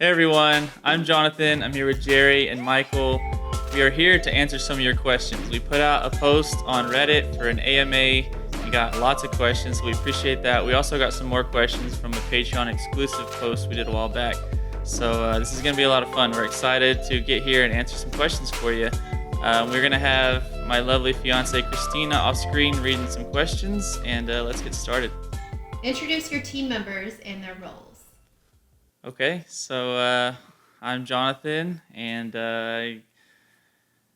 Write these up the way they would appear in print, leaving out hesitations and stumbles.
Hey everyone, I'm Jonathan. I'm here with Jerry and Michael. We are here to answer some of your questions. We put out a post on Reddit for an AMA. We got lots of questions, so we appreciate that. We also got some more questions from a Patreon exclusive post we did a while back. So this is going to be a lot of fun. We're excited to get here and answer some questions for you. We're going to have my lovely fiance Christina off screen reading some questions, and let's get started. Introduce your team members and their roles. Okay, so I'm Jonathan, and I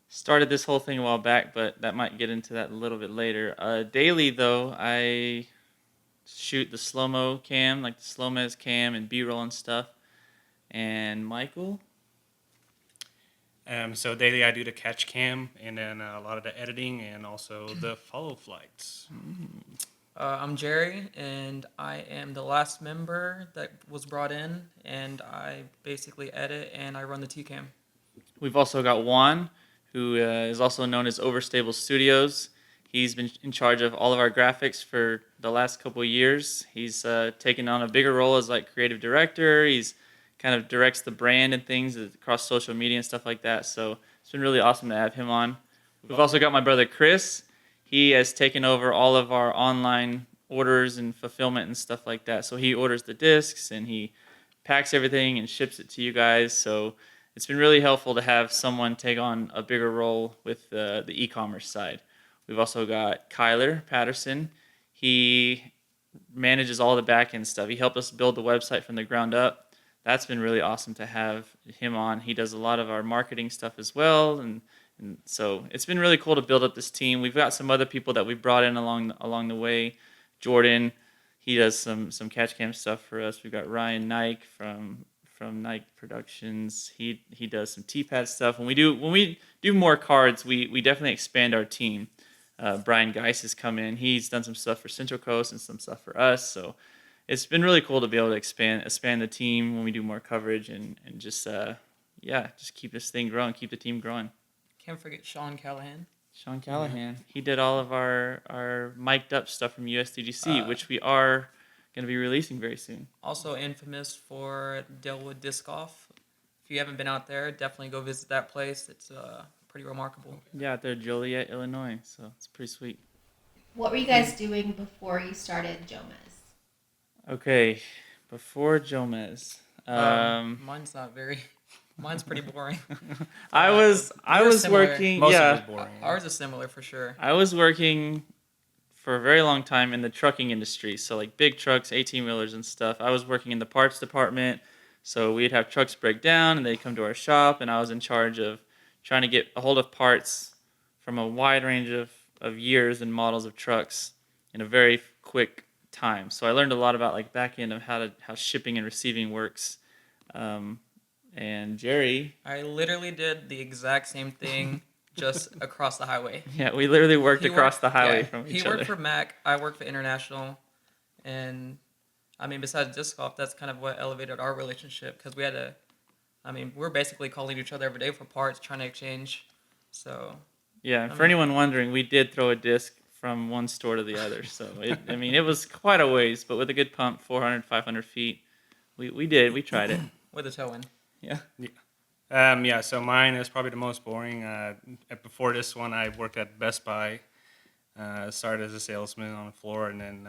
started this whole thing a while back, but that might get into that a little bit later. Daily, though, I shoot the slow-mo cam, like the SloMez cam and B-roll and stuff. And Michael? So daily I do the catch cam and then a lot of the editing and also the follow flights. I'm Jerry, and I am the last member that was brought in, and I basically edit and I run the T-Cam. We've also got Juan, who is also known as Overstable Studios. He's been in charge of all of our graphics for the last couple of years. He's taken on a bigger role as like creative director. He's kind of directs the brand and things across social media and stuff like that. So it's been really awesome to have him on. We've also got my brother Chris. He has taken over all of our online orders and fulfillment and stuff like that. So he orders the discs and he packs everything and ships it to you guys. So it's been really helpful to have someone take on a bigger role with the e-commerce side. We've also got Kyler Patterson. He manages all the back-end stuff. He helped us build the website from the ground up. That's been really awesome to have him on. He does a lot of our marketing stuff as well, and so it's been really cool to build up this team. We've got some other people that we brought in along the way. Jordan, he does some catch cam stuff for us. We've got Ryan Nike from Nike Productions. He does some T-pad stuff. When we do more cards, we definitely expand our team. Brian Geis has come in. He's done some stuff for Central Coast and some stuff for us. So it's been really cool to be able to expand the team when we do more coverage and just keep this thing growing, keep the team growing. Can't forget Sean Callahan. Sean Callahan. He did all of our mic'd up stuff from USDGC, which we are going to be releasing very soon. Also infamous for Delwood Disc Golf. If you haven't been out there, definitely go visit that place. It's pretty remarkable. Yeah, out there, Joliet, Illinois. So it's pretty sweet. What were you guys doing before you started Jomez? Okay, before Jomez. Mine's pretty boring. I was similar. working. Most yeah, of it's boring. Ours is similar for sure. I was working for a very long time in the trucking industry. So like big trucks, 18-wheelers and stuff. I was working in the parts department. So we'd have trucks break down and they'd come to our shop, and I was in charge of trying to get a hold of parts from a wide range of years and models of trucks in a very quick time. So I learned a lot about like back end of how shipping and receiving works. And Jerry, I literally did the exact same thing, just across the highway. yeah, we literally worked across the highway from each He other. worked for Mac, I worked for International, and I mean, besides disc golf, that's kind of what elevated our relationship, because we're basically calling each other every day for parts, trying to exchange. So Yeah, for anyone wondering, we did throw a disc from one store to the other. So it was quite a ways, but with a good pump, 400, 500 feet, we tried it. with a toe in. Yeah. So mine is probably the most boring. Before this one, I worked at Best Buy. Started as a salesman on the floor, and then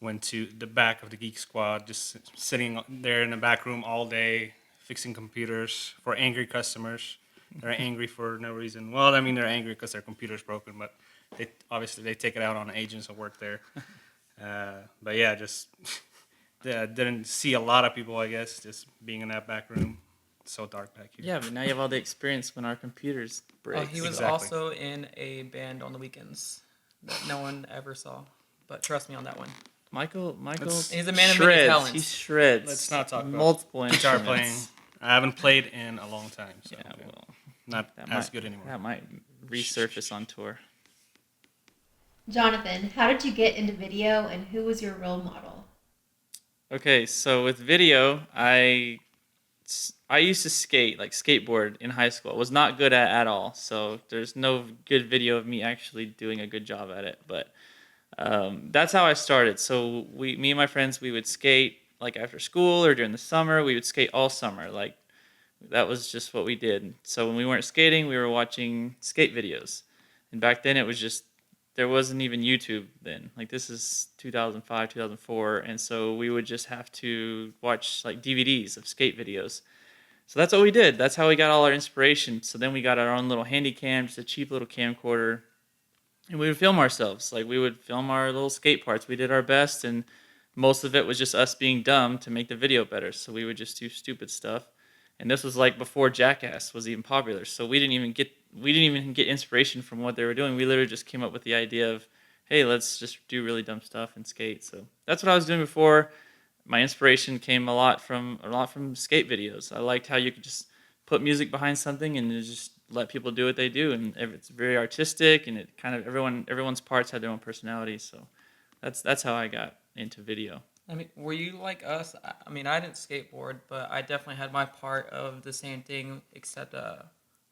went to the back of the Geek Squad, just sitting there in the back room all day, fixing computers for angry customers. They're angry for no reason. Well, I mean, they're angry because their computer's broken, but they take it out on agents that work there. But yeah, just didn't see a lot of people, I guess, just being in that back room. It's so dark back here. Yeah, but now you have all the experience when our computers break. He was Exactly. also in a band on the weekends that no one ever saw, but trust me on that one. Michael He's a man of many talents. He shreds. Let's not talk about multiple guitar instruments. playing. I haven't played in a long time, so Yeah, well, not as good anymore. That might resurface on tour. Jonathan, how did you get into video and who was your role model? Okay, so with video, I used to skateboard in high school. I was not good at all, so there's no good video of me actually doing a good job at it. But that's how I started. So me and my friends, we would skate like after school or during the summer. We would skate all summer. Like that was just what we did. So when we weren't skating, we were watching skate videos. And back then it was just there wasn't even YouTube then. Like this is 2005, 2004, and so we would just have to watch like DVDs of skate videos. So that's what we did. That's how we got all our inspiration. So then we got our own little handy cam, just a cheap little camcorder, and we would film ourselves. Like we would film our little skate parts. We did our best, and most of it was just us being dumb to make the video better. So we would just do stupid stuff. And this was like before Jackass was even popular. So we didn't even get inspiration from what they were doing. We literally just came up with the idea of, hey, let's just do really dumb stuff and skate. So that's what I was doing before. My inspiration came a lot from skate videos. I liked how you could just put music behind something and just let people do what they do, and it's very artistic, and it kind of everyone's parts had their own personality. So that's how I got into video. I mean, were you like us? I mean, I didn't skateboard, but I definitely had my part of the same thing, except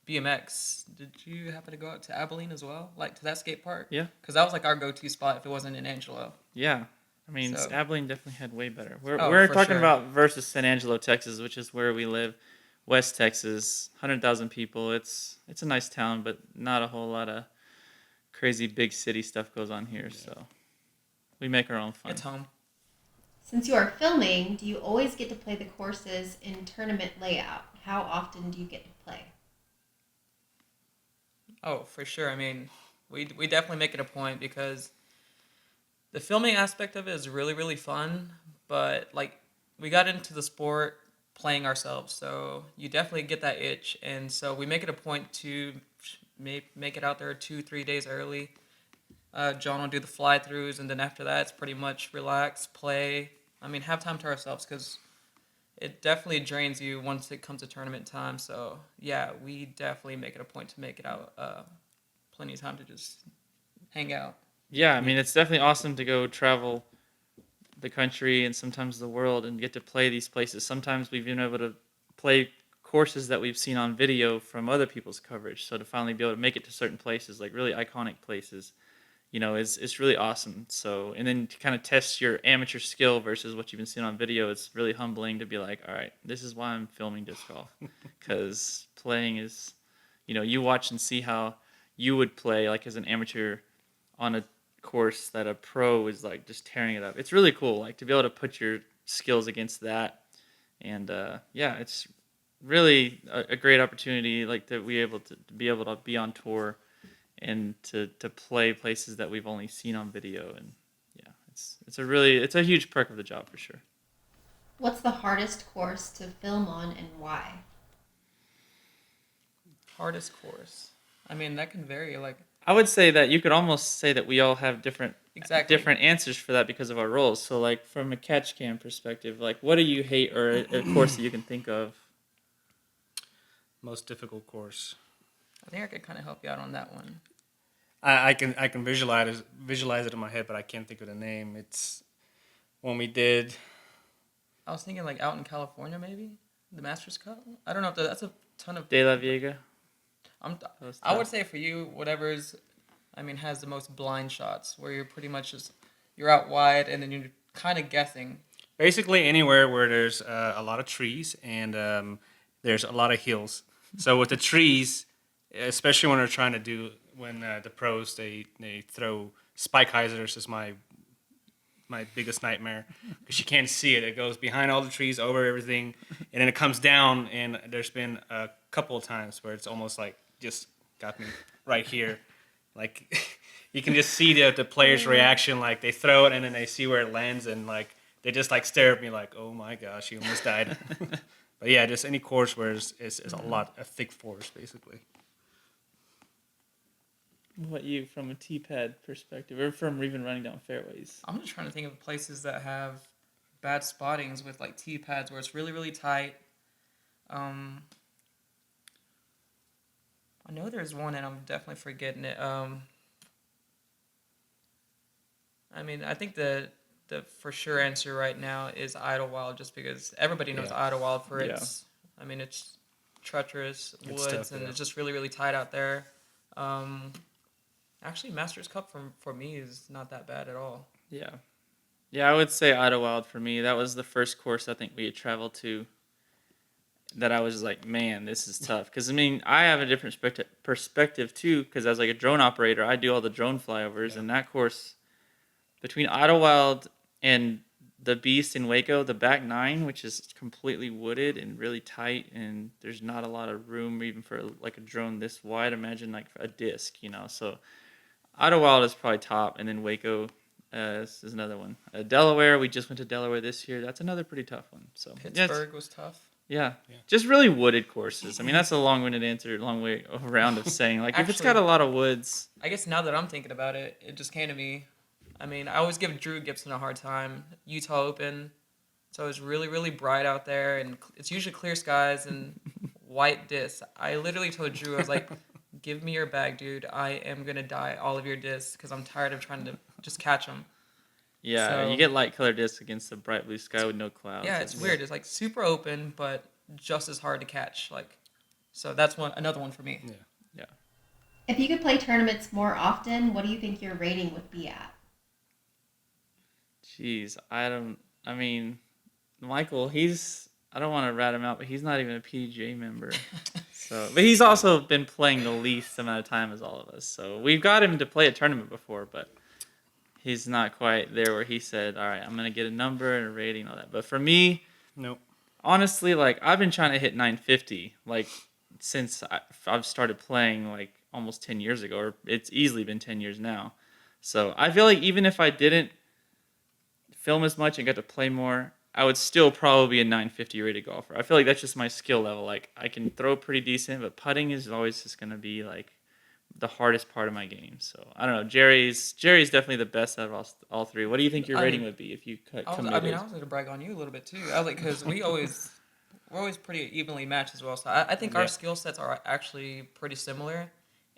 BMX. Did you happen to go out to Abilene as well, like to that skate park? Yeah. Because that was like our go-to spot if it wasn't in Angelo. Yeah, I mean, So- Abilene definitely had way better. We're Oh, we're for talking sure. about versus San Angelo, Texas, which is where we live. West Texas, 100,000 people. It's a nice town, but not a whole lot of crazy big city stuff goes on here. So we make our own fun. It's home. Since you are filming, do you always get to play the courses in tournament layout? How often do you get to play? Oh, for sure. I mean, we definitely make it a point because the filming aspect of it is really, really fun. But like, we got into the sport playing ourselves, so you definitely get that itch, and so we make it a point to make it out there 2-3 days early. John will do the fly throughs, and then after that, it's pretty much relax, play. I mean, have time to ourselves because it definitely drains you once it comes to tournament time. So yeah, we definitely make it a point to make it out plenty of time to just hang out. Yeah, I mean, it's definitely awesome to go travel the country and sometimes the world and get to play these places. Sometimes we've been able to play courses that we've seen on video from other people's coverage. So to finally be able to make it to certain places, like really iconic places, it's really awesome. So, and then to kind of test your amateur skill versus what you've been seeing on video, it's really humbling to be like, all right, this is why I'm filming disc golf. Because playing is, you watch and see how you would play like as an amateur on a course that a pro is like just tearing it up. It's really cool, like to be able to put your skills against that. And yeah, it's really a great opportunity, like to be able to be on tour and to play places that we've only seen on video. And yeah, it's a huge perk of the job for sure. What's the hardest course to film on and why? Hardest course. I mean, that can vary. Like, I would say that you could almost say that we all have different answers for that because of our roles. So like from a catch cam perspective, like what do you hate, or a course that you can think of? Most difficult course. I think I could kind of help you out on that one. I can visualize it in my head, but I can't think of the name. It's when we did. I was thinking like out in California, maybe the Masters Cup. I don't know if that's a ton of. De La Vega. I would say for you, whatever's, has the most blind shots, where you're pretty much you're out wide and then you're kind of guessing. Basically anywhere where there's a lot of trees and there's a lot of hills. So with the trees, especially when they're trying to do the pros they throw spike hyzers is my biggest nightmare because you can't see it. It goes behind all the trees, over everything, and then it comes down. And there's been a couple of times where it's almost like just got me right here. Like you can just see the player's reaction. Like they throw it and then they see where it lands and like they just like stare at me like, oh my gosh, you almost died. But yeah, just any course where it's a thick forest basically. What you from a tee pad perspective, or from even running down fairways? I'm just trying to think of places that have bad spottings with like tee pads where it's really, really tight. I know there's one and I'm definitely forgetting it. I think the for sure answer right now is Idlewild, just because everybody knows Idlewild for its. It's treacherous woods and it's just really, really tight out there. Actually, Masters Cup for me is not that bad at all. Yeah. Yeah, I would say Idlewild for me. That was the first course I think we had traveled to that I was like, man, this is tough. Because, I mean, I have a different perspective, too, because as like a drone operator, I do all the drone flyovers. Yeah. And that course, between Idlewild and the Beast in Waco, the back nine, which is completely wooded and really tight, and there's not a lot of room even for like a drone this wide. Imagine like a disc, you know. So Idlewild is probably top, and then Waco is another one. Delaware, we just went to Delaware this year. That's another pretty tough one. So Pittsburgh was tough. yeah, Yeah. just really wooded courses. I mean, that's a long-winded answer, long way around of saying like if it's got a Actually- lot of woods. I guess now that I'm thinking about it, it just came to me. I mean, I always give Drew Gibson a hard time. Utah Open. So it's really, really bright out there, and it's usually clear skies and white discs. I literally told Drew, I was like, give me your bag, dude. I am going to dye all of your discs because I'm tired of trying to just catch them. Yeah, So- you get light colored discs against the bright blue sky with no clouds. Yeah, it's weird. It's like super open, but just as hard to catch. Like, so that's another one for me. Yeah. If you could play tournaments more often, what do you think your rating would be at? Jeez, I mean, Michael, I don't want to rat him out, but he's not even a PDGA member. So, but he's also been playing the least amount of time as all of us. So we've got him to play a tournament before, but he's not quite there where he said, all right, I'm going to get a number and a rating and all that. But for me, Nope. honestly, like I've been trying to hit 950, like since I've started playing like almost 10 years ago, or it's easily been 10 years now. So I feel like even if I didn't film as much and got to play more, I would still probably be a 950 rated golfer. I feel like that's just my skill level. Like I can throw pretty decent, but putting is always just gonna be like the hardest part of my game. So I don't know. Jerry's definitely the best out of all three. What do you think your rating would be if you committed? I was going to brag on you a little bit too. I like because we're always pretty evenly matched as well. So I think Yeah. our skill sets are actually pretty similar.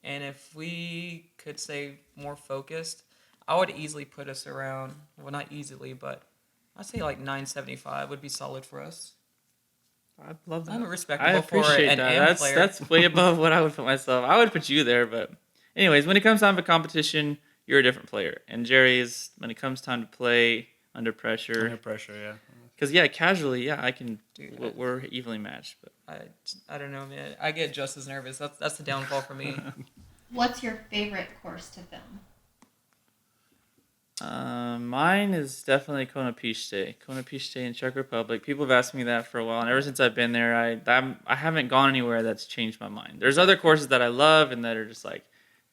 And if we could say more focused, I would easily put us around. Well, not easily, but I'd say like 975 would be solid for us. I'd love that. I'm I respectable for appreciate an that. AM player. That's way above what I would put myself. I would put you there, but anyways, when it comes time for competition, you're a different player. And Jerry is when it comes time to play under Under pressure. pressure, yeah. Because yeah, casually, yeah, I can. Dude, We're evenly matched, but I don't know, man. I get just as nervous. That's the downfall for me. What's your favorite course to film? mine is definitely Kona Piste in Czech Republic. People have asked me that for a while, and ever since I've been there, I haven't gone anywhere that's changed my mind. There's other courses that I love and that are just like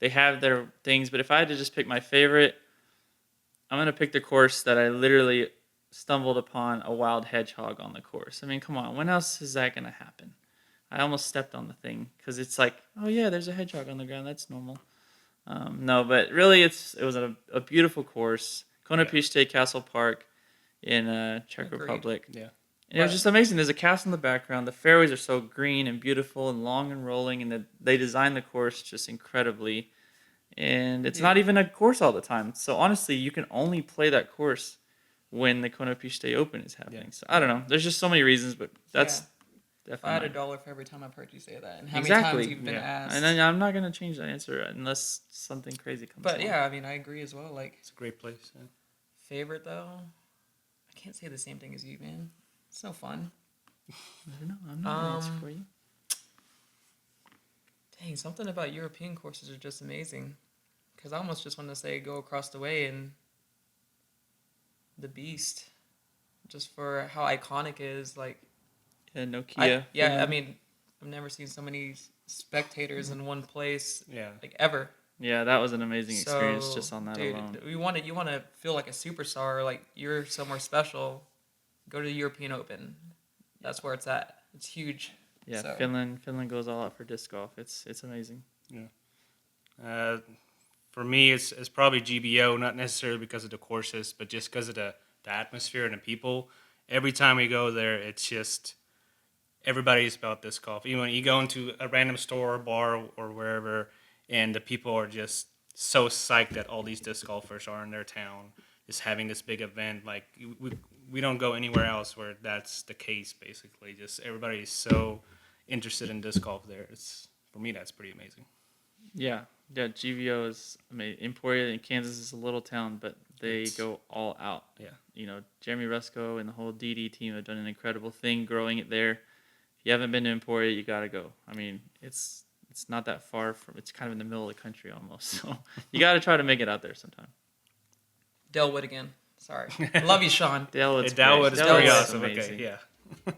they have their things, but if I had to just pick my favorite, I'm gonna pick the course that I literally stumbled upon a wild hedgehog on the course. I mean, come on, when else is that gonna happen? I almost stepped on the thing because it's like, oh yeah, there's a hedgehog on the ground. That's normal. No, but really, it was a beautiful course. Kona Piste Castle Park in Czech Agreed. Republic. Yeah. And it was just amazing. There's a castle in the background. The fairways are so green and beautiful and long and rolling, and they designed the course just incredibly. And it's not even a course all the time. So honestly, you can only play that course when the Kona Piste Open is happening. So I don't know. There's just so many reasons, but that's If I had definitely $1 for every time I've heard you say that, and how Exactly. many times you've been asked. And then I'm not gonna change that answer unless something crazy comes. But along. yeah, I mean, I agree as well. Like It's a great place. Yeah. favorite though, I can't say the same thing as you, man. It's no fun. I don't know. I'm not gonna answer for you. Dang, something about European courses are just amazing. Because I almost just want to say go across the way and the Beast, just for how iconic it is. Like, Yeah, Nokia. I mean, I've never seen so many spectators in one place, Yeah. like ever. Yeah, that was an amazing experience So, just on that dude, alone. you want to feel like a superstar, like you're somewhere special. Go to the European Open. That's where it's at. It's huge. Yeah, So- Finland goes all out for disc golf. It's amazing. For me, it's probably GBO, not necessarily because of the courses, but just because of the atmosphere and the people. Every time we go there, it's just everybody's about disc golf. Even when you go into a random store or bar or wherever, and the people are just so psyched that all these disc golfers are in their town, just having this big event. Like we don't go anywhere else where that's the case. Basically, just everybody is so interested in disc golf there. For me, that's pretty amazing. Yeah, GVO is. I mean, Emporia in Kansas is a little town, but They go all out. Yeah. You know, Jeremy Rusko and the whole DD team have done an incredible thing growing it there. If you haven't been to Emporia, you got to go. I mean, it's not that far from. It's kind of in the middle of the country almost. So you got to try to make it out there sometime. Delwood again. Sorry. Love you, Sean. Delwood's Dalwood is great. pretty Delwood's awesome. amazing. Okay, yeah.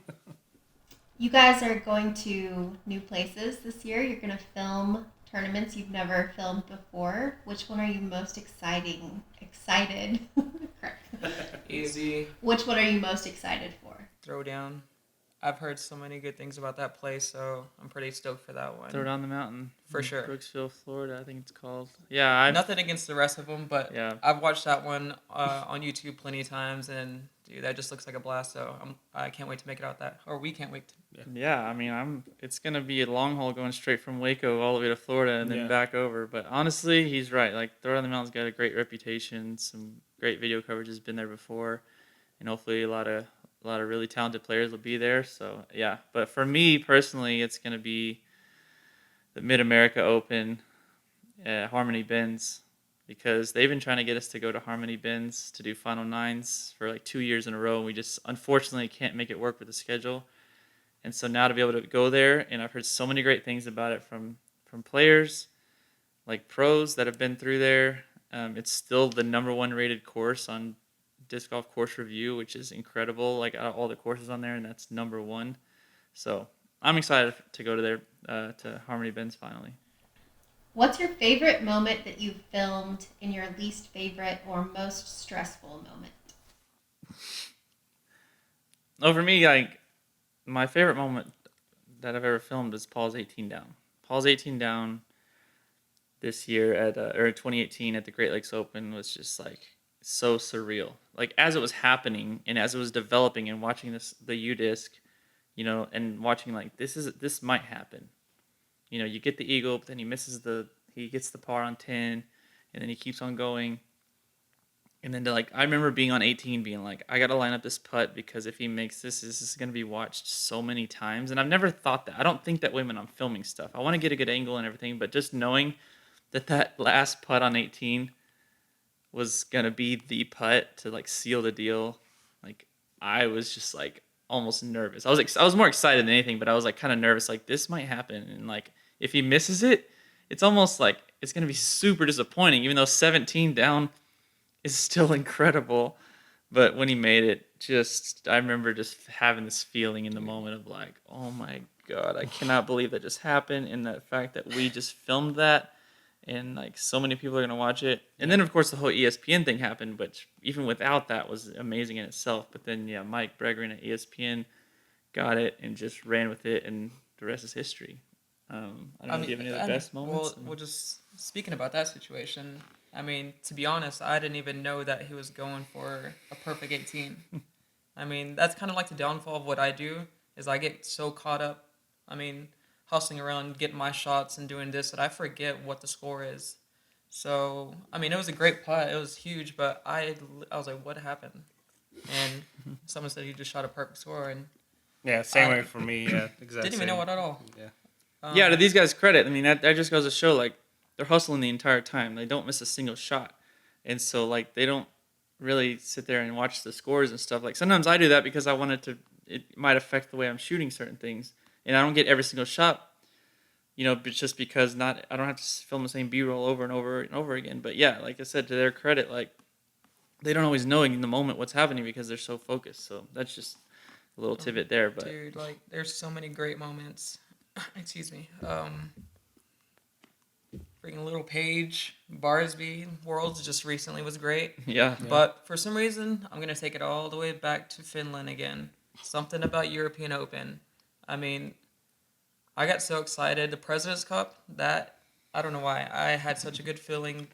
You guys are going to new places this year. You're going to film tournaments you've never filmed before. Which one are you most excited? Easy. Which one are you most excited for? Throwdown. I've heard so many good things about that place, so I'm pretty stoked for that one. Throw down the mountain. For in sure. Brooksville, Florida, I think it's called. Yeah, Nothing against the rest of them, but Yeah. I've watched that one on YouTube plenty of times, and dude, that just looks like a blast. So I can't wait to make it out that, or we can't wait to. Yeah, I mean, it's gonna be a long haul going straight from Waco all the way to Florida and then Yeah. back over. But honestly, he's right. Like Throw Down the Mountain's got a great reputation. Some great video coverage has been there before, and hopefully a lot of really talented players will be there. So yeah, but for me personally, it's gonna be the Mid America Open at Harmony Bends, because they've been trying to get us to go to Harmony Bends to do Final Nines for like 2 years in a row, and we just unfortunately can't make it work with the schedule. And so now to be able to go there, and I've heard so many great things about it from players, like pros that have been through there. It's still the #1 rated course on Disc Golf Course Review, which is incredible. Like out of all the courses on there, and that's #1. So I'm excited to go to there to Harmony Bends finally. What's your favorite moment that you've filmed and your least favorite or most stressful moment? Oh, for me, like my favorite moment that I've ever filmed is Paul's 18 down. Paul's 18 down this year at 2018 at the Great Lakes Open was just like so surreal. Like as it was happening and as it was developing and watching the U disc, you know, and watching like this might happen. You know, you get the eagle, but then he gets the par on 10, and then he keeps on going. And then I remember being on 18 being like, I got to line up this putt because if he makes this is going to be watched so many times. And I've never thought that. I don't think that way when I'm filming stuff. I want to get a good angle and everything, but just knowing that last putt on 18 was going to be the putt to like seal the deal, like I was just like almost nervous. I was more excited than anything, but I was like kind of nervous, like this might happen. And like if he misses it, it's almost like it's going to be super disappointing, even though 17 down is still incredible. But when he made it, I remember just having this feeling in the moment of like, oh my God, I cannot believe that just happened. And the fact that we just filmed that and like so many people are going to watch it. And then of course the whole ESPN thing happened, but even without that was amazing in itself. But then yeah, Mike Bregrin at ESPN got it and just ran with it, and the rest is history. I don't know if you have any other best moments. Well, just speaking about that situation, I mean, to be honest, I didn't even know that he was going for a perfect 18. I mean, that's kind of like the downfall of what I do, is I get so caught up, I mean, hustling around, getting my shots and doing this, that I forget what the score is. So, I mean, it was a great putt. It was huge, but I was like, what happened? And someone said he just shot a perfect score, and Yeah, same way for me. Yeah, exactly. didn't even know it at all. Yeah. Yeah, to these guys' credit, I mean, that just goes to show, like, they're hustling the entire time. They don't miss a single shot. And so, like, they don't really sit there and watch the scores and stuff. Like, sometimes I do that because it might affect the way I'm shooting certain things. And I don't get every single shot, you know, but just because I don't have to film the same B-roll over and over and over again. But yeah, like I said, to their credit, like, they don't always know in the moment what's happening because they're so focused. So that's just a little tidbit there. But Dude, like, there's so many great moments. Excuse me. Freaking Little Page, Barsby, Worlds just recently was great. yeah. But for some reason, I'm going to take it all the way back to Finland again. Something about European Open. I mean, I got so excited. The President's Cup, that, I don't know why. I had such a good feeling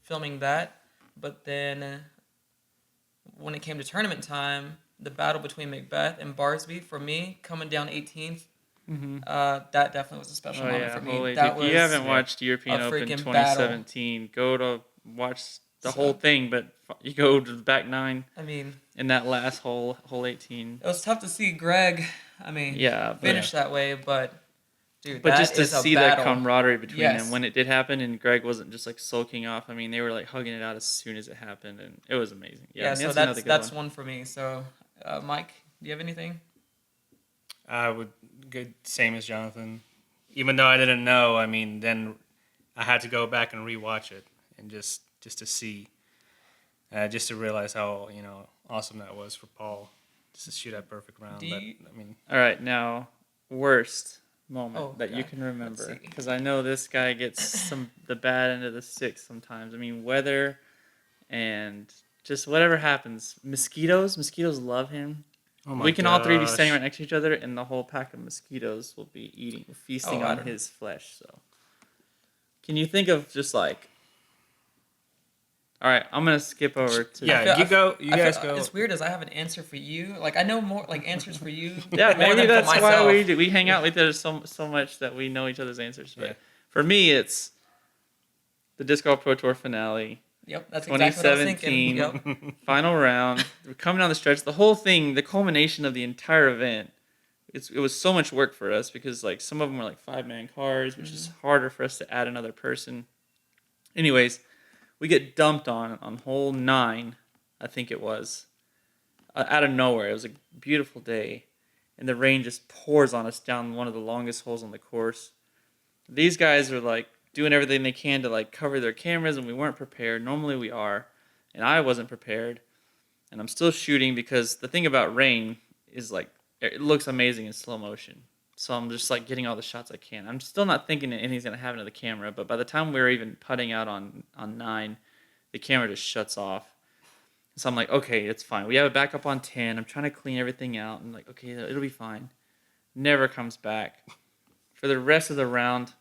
filming that. But then when it came to tournament time, the battle between Macbeth and Barsby, for me, coming down 18th, that definitely was a special moment for me. Holy, That if was you haven't watched European a Open freaking 2017, go to watch the whole thing, but you go to the back 9 I mean, in that last whole 18. it was tough to see Greg, Yeah, finish that way, but Dude, But that just to is a see that battle. camaraderie between Yes. them when it did happen, and Greg wasn't just like sulking off. I mean, they were like hugging it out as soon as it happened, and it was amazing. Yeah, I mean, So that's another good that's one. one for me. So, Mike, do you have anything? I would go same as Jonathan. Even though I didn't know, I mean, then I had to go back and rewatch it and just to see, just to realize how awesome that was for Paul, just to shoot that perfect round. Do But you- I mean, All right, now worst moment Oh, that you God. can Let's remember, see. because I know this guy gets the bad end of the stick sometimes. I mean, weather and just whatever happens. Mosquitoes love him. oh my We can all three be standing gosh. right next to each other, and the whole pack of mosquitoes will be feasting Oh, I on don't- his flesh. So, can you think of just like? All right, I'm gonna skip over to. Yeah, you go. You I feel- guys go. It's weird as I have an answer for you. Like I know more like answers for you. Yeah, more maybe than for that's why myself. we hang out with each other so much that we know each other's answers. But Yeah. for me, it's the Disc Golf Pro Tour finale, Yep, that's exactly what I was thinking. 2017 Yep. final round. We're coming down the stretch. The whole thing, the culmination of the entire event. It was so much work for us because like some of them were like 5-man cars, which is harder for us to add another person. Anyways, we get dumped on hole 9, I think it was, out of nowhere. It was a beautiful day, and the rain just pours on us down one of the longest holes on the course. These guys are like doing everything they can to like cover their cameras, and we weren't prepared. Normally we are, and I wasn't prepared, and I'm still shooting because the thing about rain is like it looks amazing in slow motion. So I'm just like getting all the shots I can. I'm still not thinking that anything's gonna happen to the camera, but by the time we were even putting out on 9, the camera just shuts off. So I'm like, okay, it's fine. We have a backup on 10. I'm trying to clean everything out. I'm like, okay, it'll be fine. Never comes back. For the rest of the round,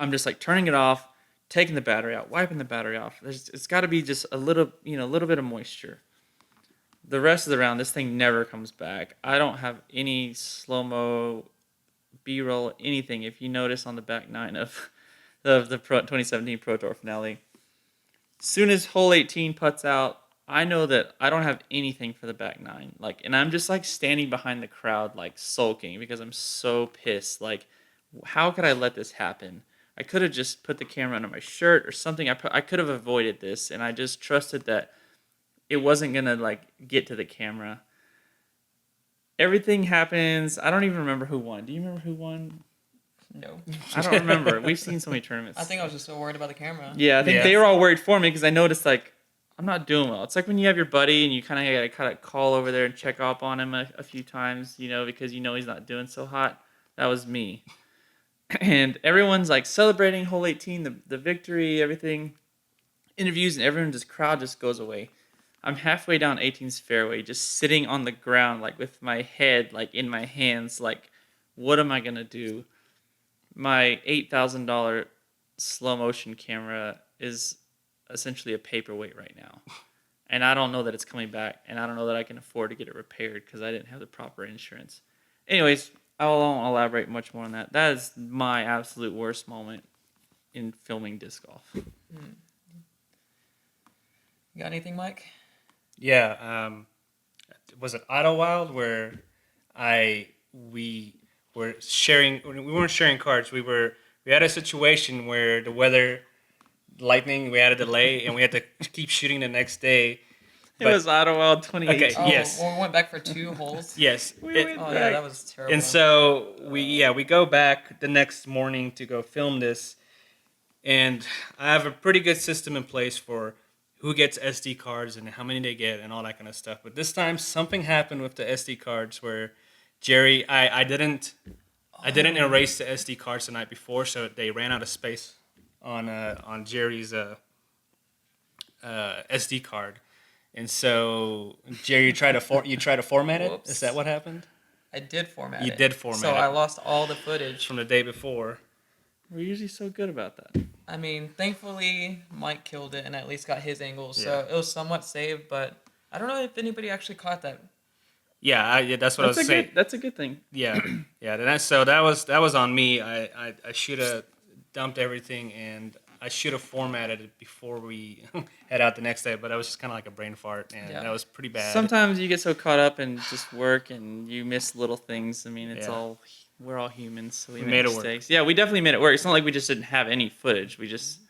I'm just like turning it off, taking the battery out, wiping the battery off. It's got to be just a little bit of moisture. The rest of the round, this thing never comes back. I don't have any slow-mo, B-roll, anything. If you notice on the back 9 of the 2017 Pro Tour finale, soon as hole 18 putts out, I know that I don't have anything for the back 9. Like, and I'm just like standing behind the crowd, like sulking because I'm so pissed. Like, how could I let this happen? I could have just put the camera under my shirt or something. I could have avoided this, and I just trusted that it wasn't gonna like get to the camera. Everything happens. I don't even remember who won. Do you remember who won? No. I don't remember. We've seen so many tournaments. I think I was just so worried about the camera. Yeah, I think Yeah. they were all worried for me because I noticed like I'm not doing well. It's like when you have your buddy and you kind of call over there and check up on him a few times, because he's not doing so hot. That was me. And everyone's like celebrating hole 18, the victory, everything, interviews, and crowd just goes away. I'm halfway down 18's fairway, just sitting on the ground, like with my head like in my hands, like what am I gonna do? My $8,000 slow motion camera is essentially a paperweight right now, and I don't know that it's coming back, and I don't know that I can afford to get it repaired because I didn't have the proper insurance. Anyways, I won't elaborate much more on that. That is my absolute worst moment in filming disc golf. You got anything, Mike? Yeah, was it Idlewild where we were sharing? We weren't sharing cards. We had a situation where the weather, lightning, we had a delay, and we had to keep shooting the next day. It was Idlewild 2018. Okay, yes. When we went back for 2 holes. Yes. We went Oh back. yeah, that was terrible. And so we go back the next morning to go film this, and I have a pretty good system in place for who gets SD cards and how many they get and all that kind of stuff. But this time something happened with the SD cards where Jerry, I didn't erase the SD cards the night before, so they ran out of space on Jerry's SD card, and so Jerry, you try to format it. Whoops. Is that what happened? I did format it. You did format so it. I lost all the footage. From the day before. We're usually so good about that. I mean, thankfully Mike killed it and at least got his angles, so Yeah. it was somewhat saved. But I don't know if anybody actually caught that. Yeah, that's what I was saying. That's a good thing. Yeah, yeah. So that was on me. I should have dumped everything, and I should have formatted it before we head out the next day, but I was just kind of like a brain fart, and Yeah. that was pretty bad. Sometimes you get so caught up in just work and you miss little things. I mean, Yeah. we're all humans, so we We make made it work. mistakes. Yeah, we definitely made it work. It's not like we just didn't have any footage. We just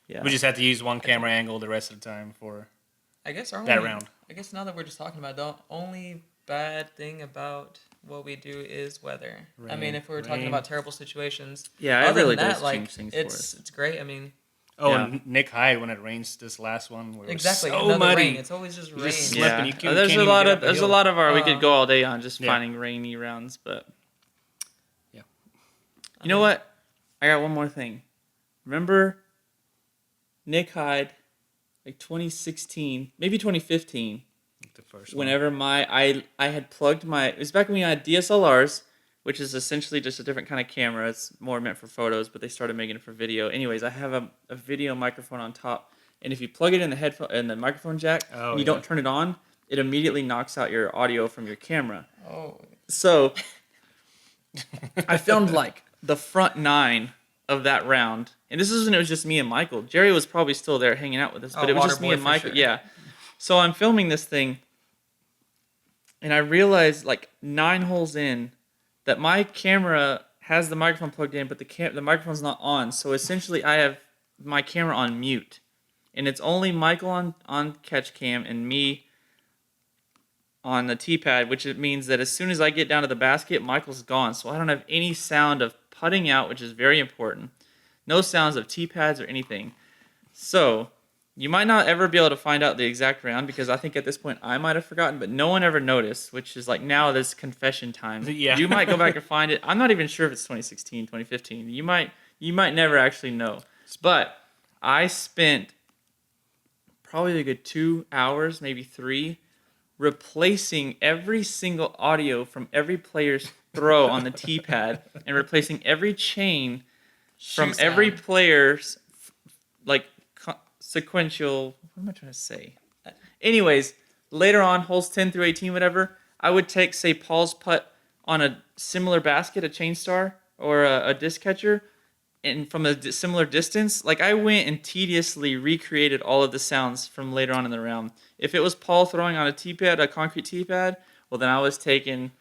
had to use one camera angle the rest of the time for I guess our that only- round. I guess now that we're just talking about it, the only bad thing about what we do is weather. I mean, Rain. if we were talking Rain. about terrible situations, Yeah, it other really than that, does like change things for us. it's great. I mean, Oh, Yeah. and Nick Hyde when it rains this last one. Where it was exactly. so Another muddy. rain. It's always just You rain. just slip and you can't there's even a lot get of up the there's a hill. lot of our we could go all day on just Yeah. finding rainy rounds, but Yeah. You know what? I got one more thing. Remember Nick Hyde, like 2016, maybe 2015. The first one. Whenever I had plugged my, it was back when we had DSLRs, which is essentially just a different kind of camera. It's more meant for photos, but they started making it for video. Anyways, I have a video microphone on top, and if you plug it in the headphone and the microphone jack, Oh, and you yeah. don't turn it on, it immediately knocks out your audio from your camera. Oh, So I filmed like the front 9 of that round, and this is when it was just me and Michael. Jerry was probably still there hanging out with us, but Oh, it was water just me boy and for Michael. sure. Yeah. So I'm filming this thing, and I realized like 9 holes in that my camera has the microphone plugged in, but the microphone's not on. So essentially, I have my camera on mute, and it's only Michael on catch cam and me on the T-pad, which it means that as soon as I get down to the basket, Michael's gone. So I don't have any sound of putting out, which is very important. No sounds of T-pads or anything. So you might not ever be able to find out the exact round because I think at this point I might have forgotten, but no one ever noticed, which is like now this confession time. Yeah. You might go back and find it. I'm not even sure if it's 2016, 2015. You might never actually know. But I spent probably a good 2 hours, maybe 3, replacing every single audio from every player's throw on the T-pad and replacing every chain from shoe every sound. player's sequential. What am I trying to say? Anyways, later on, holes 10 through 18, whatever, I would take, say, Paul's putt on a similar basket, a chain star or a disc catcher, and from a similar distance, like I went and tediously recreated all of the sounds from later on in the round. If it was Paul throwing on a T-pad, a concrete T-pad, well then I was taking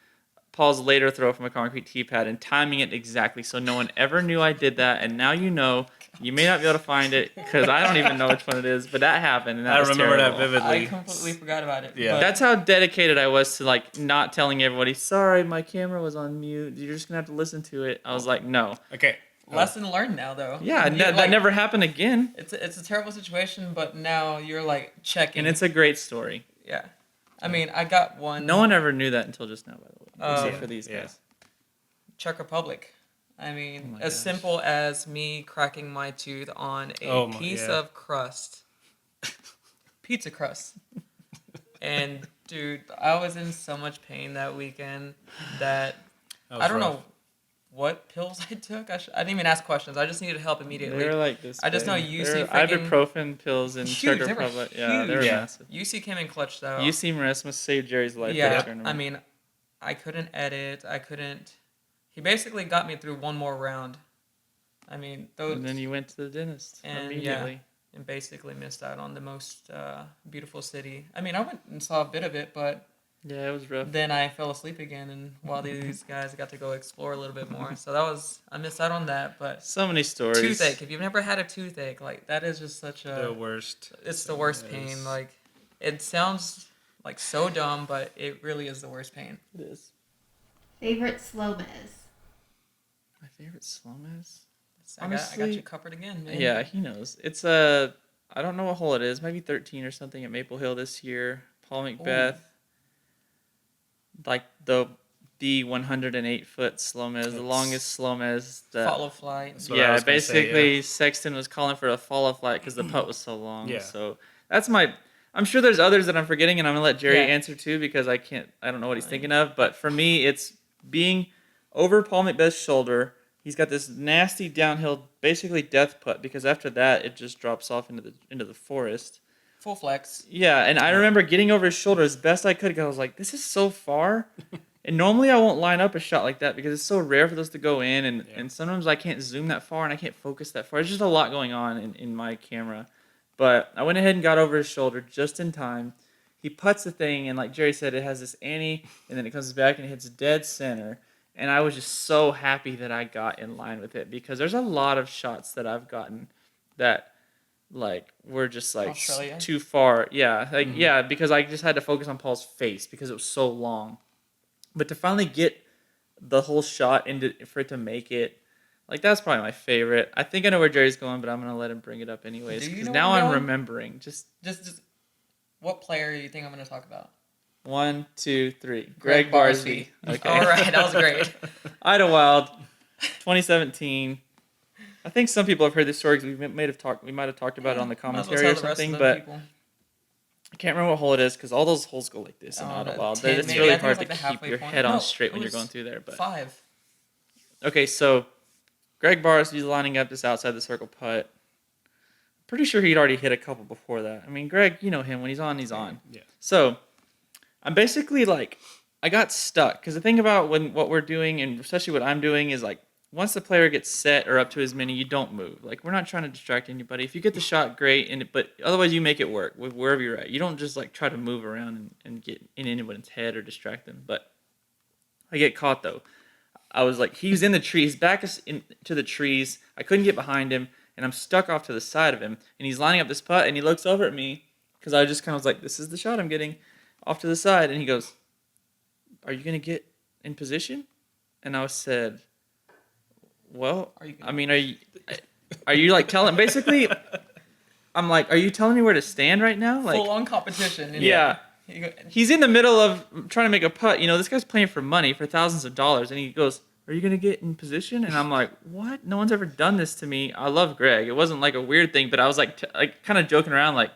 Paul's later throw from a concrete T-pad and timing it exactly so no one ever knew I did that. And now you know. You may not be able to find it because I don't even know which one it is, but that happened and that I was remember terrible. that vividly. I completely forgot about it. Yeah. but- That's how dedicated I was to like not telling everybody, sorry, my camera was on mute. You're just gonna have to listen to it. I was like, no. Okay. lesson learned now, though. Yeah, You- that like, never happened again. It's a terrible situation, but now you're like checking. And it's a great story. yeah. I mean, I got one. No one ever knew that until just now, by the way. Except Yeah. for these Yeah. guys. Czech Republic. I mean, Oh my as gosh. simple as me cracking my tooth on a Oh my- piece yeah. of crust, pizza crust. And dude, I was in so much pain that weekend that That was I don't rough. know what pills I took. I didn't even ask questions. I just needed help immediately. They were like this. I just know big. UC They were freaking- ibuprofen pills in Huge, Czech they were Republic. Yeah, they were huge. Yeah. massive. UC came in clutch though. UC Marisma saved Jerry's life. Yeah, that tournament. I mean, I couldn't edit. I couldn't. He basically got me through one more round. I mean, those And then you went to the dentist And, immediately. and basically missed out on the most beautiful city. I mean, I went and saw a bit of it, but Yeah, it was rough. then I fell asleep again, and while these guys got to go explore a little bit more, so that was I missed out on that. But So many stories. toothache, if you've never had a toothache, like that is just such The a worst. it's the worst It pain. is. Like it sounds like so dumb, but it really is the worst pain. It is. Favorite SloMez? My favorite SloMez? I got Honestly- you covered again, man. Yeah, he knows. It's I don't know what hole it is. Maybe 13 or something at Maple Hill this year. Paul Macbeth. Like the 108-foot SloMez, the It's- longest SloMez. That, FollowFlight. That's what I yeah, was gonna say, basically Sexton was calling for a FollowFlight because the putt was so long. Yeah. So that's my. I'm sure there's others that I'm forgetting, and I'm gonna let Jerry Yeah. answer too because I don't know what he's thinking of. But for me, it's being over Paul Macbeth's shoulder. He's got this nasty downhill, basically death putt because after that it just drops off into the forest. Full flex. Yeah, and I remember getting over his shoulder as best I could because I was like, this is so far. And normally I won't line up a shot like that because it's so rare for those to go in, and, Yeah. and sometimes I can't zoom that far and I can't focus that far. There's just a lot going on in my camera. But I went ahead and got over his shoulder just in time. He putts the thing, and like Jerry said, it has this Annie, and then it comes back and it hits dead center. And I was just so happy that I got in line with it because there's a lot of shots that I've gotten that like were just like Australia? too far. Yeah, like yeah, because I just had to focus on Paul's face because it was so long. But to finally get the whole shot into for it to make it, like that's probably my favorite. I think I know where Jerry's going, but I'm gonna let him bring it up anyways Do you because know now where I'm I'm going? remembering. Just Just what player do you think I'm going to talk about? 1, 2, 3. Greg Barsby. Okay. All right, that was great. Idlewild, 2017. I think some people have heard this story because we might have talked about it on the Might as well commentary tell or the rest of something, them but people. I can't remember what hole it is because all those holes go like this in Idlewild. 10 It's maybe. really I think hard it's like to the keep halfway your point. head on No, straight it when you're was going through there. But 5. okay, so Greg Barsby's lining up this outside the circle putt. Pretty sure he'd already hit a couple before that. I mean, Greg, you know him. When he's on, he's on. Yeah. So I'm basically like, I got stuck because the thing about what we're doing, and especially what I'm doing, is like once the player gets set or up to his mini, you don't move. Like we're not trying to distract anybody. If you get the shot, great, but otherwise you make it work with wherever you're at. You don't just like try to move around and get in anyone's head or distract them. But I get caught though. I was like, he was in the trees, back is to the trees. I couldn't get behind him, and I'm stuck off to the side of him. And he's lining up this putt, and he looks over at me because I just kind of was like, this is the shot I'm getting off to the side. And he goes, are you going to get in position? And I said, well, are you like telling, basically, I'm like, are you telling me where to stand right now? Like, Full on competition. yeah. You go- He's in the middle of trying to make a putt. You know, this guy's playing for money, for thousands of dollars. And he goes, are you going to get in position? And I'm like, what? No one's ever done this to me. I love Greg. It wasn't like a weird thing, but I was like, like kind of joking around, like,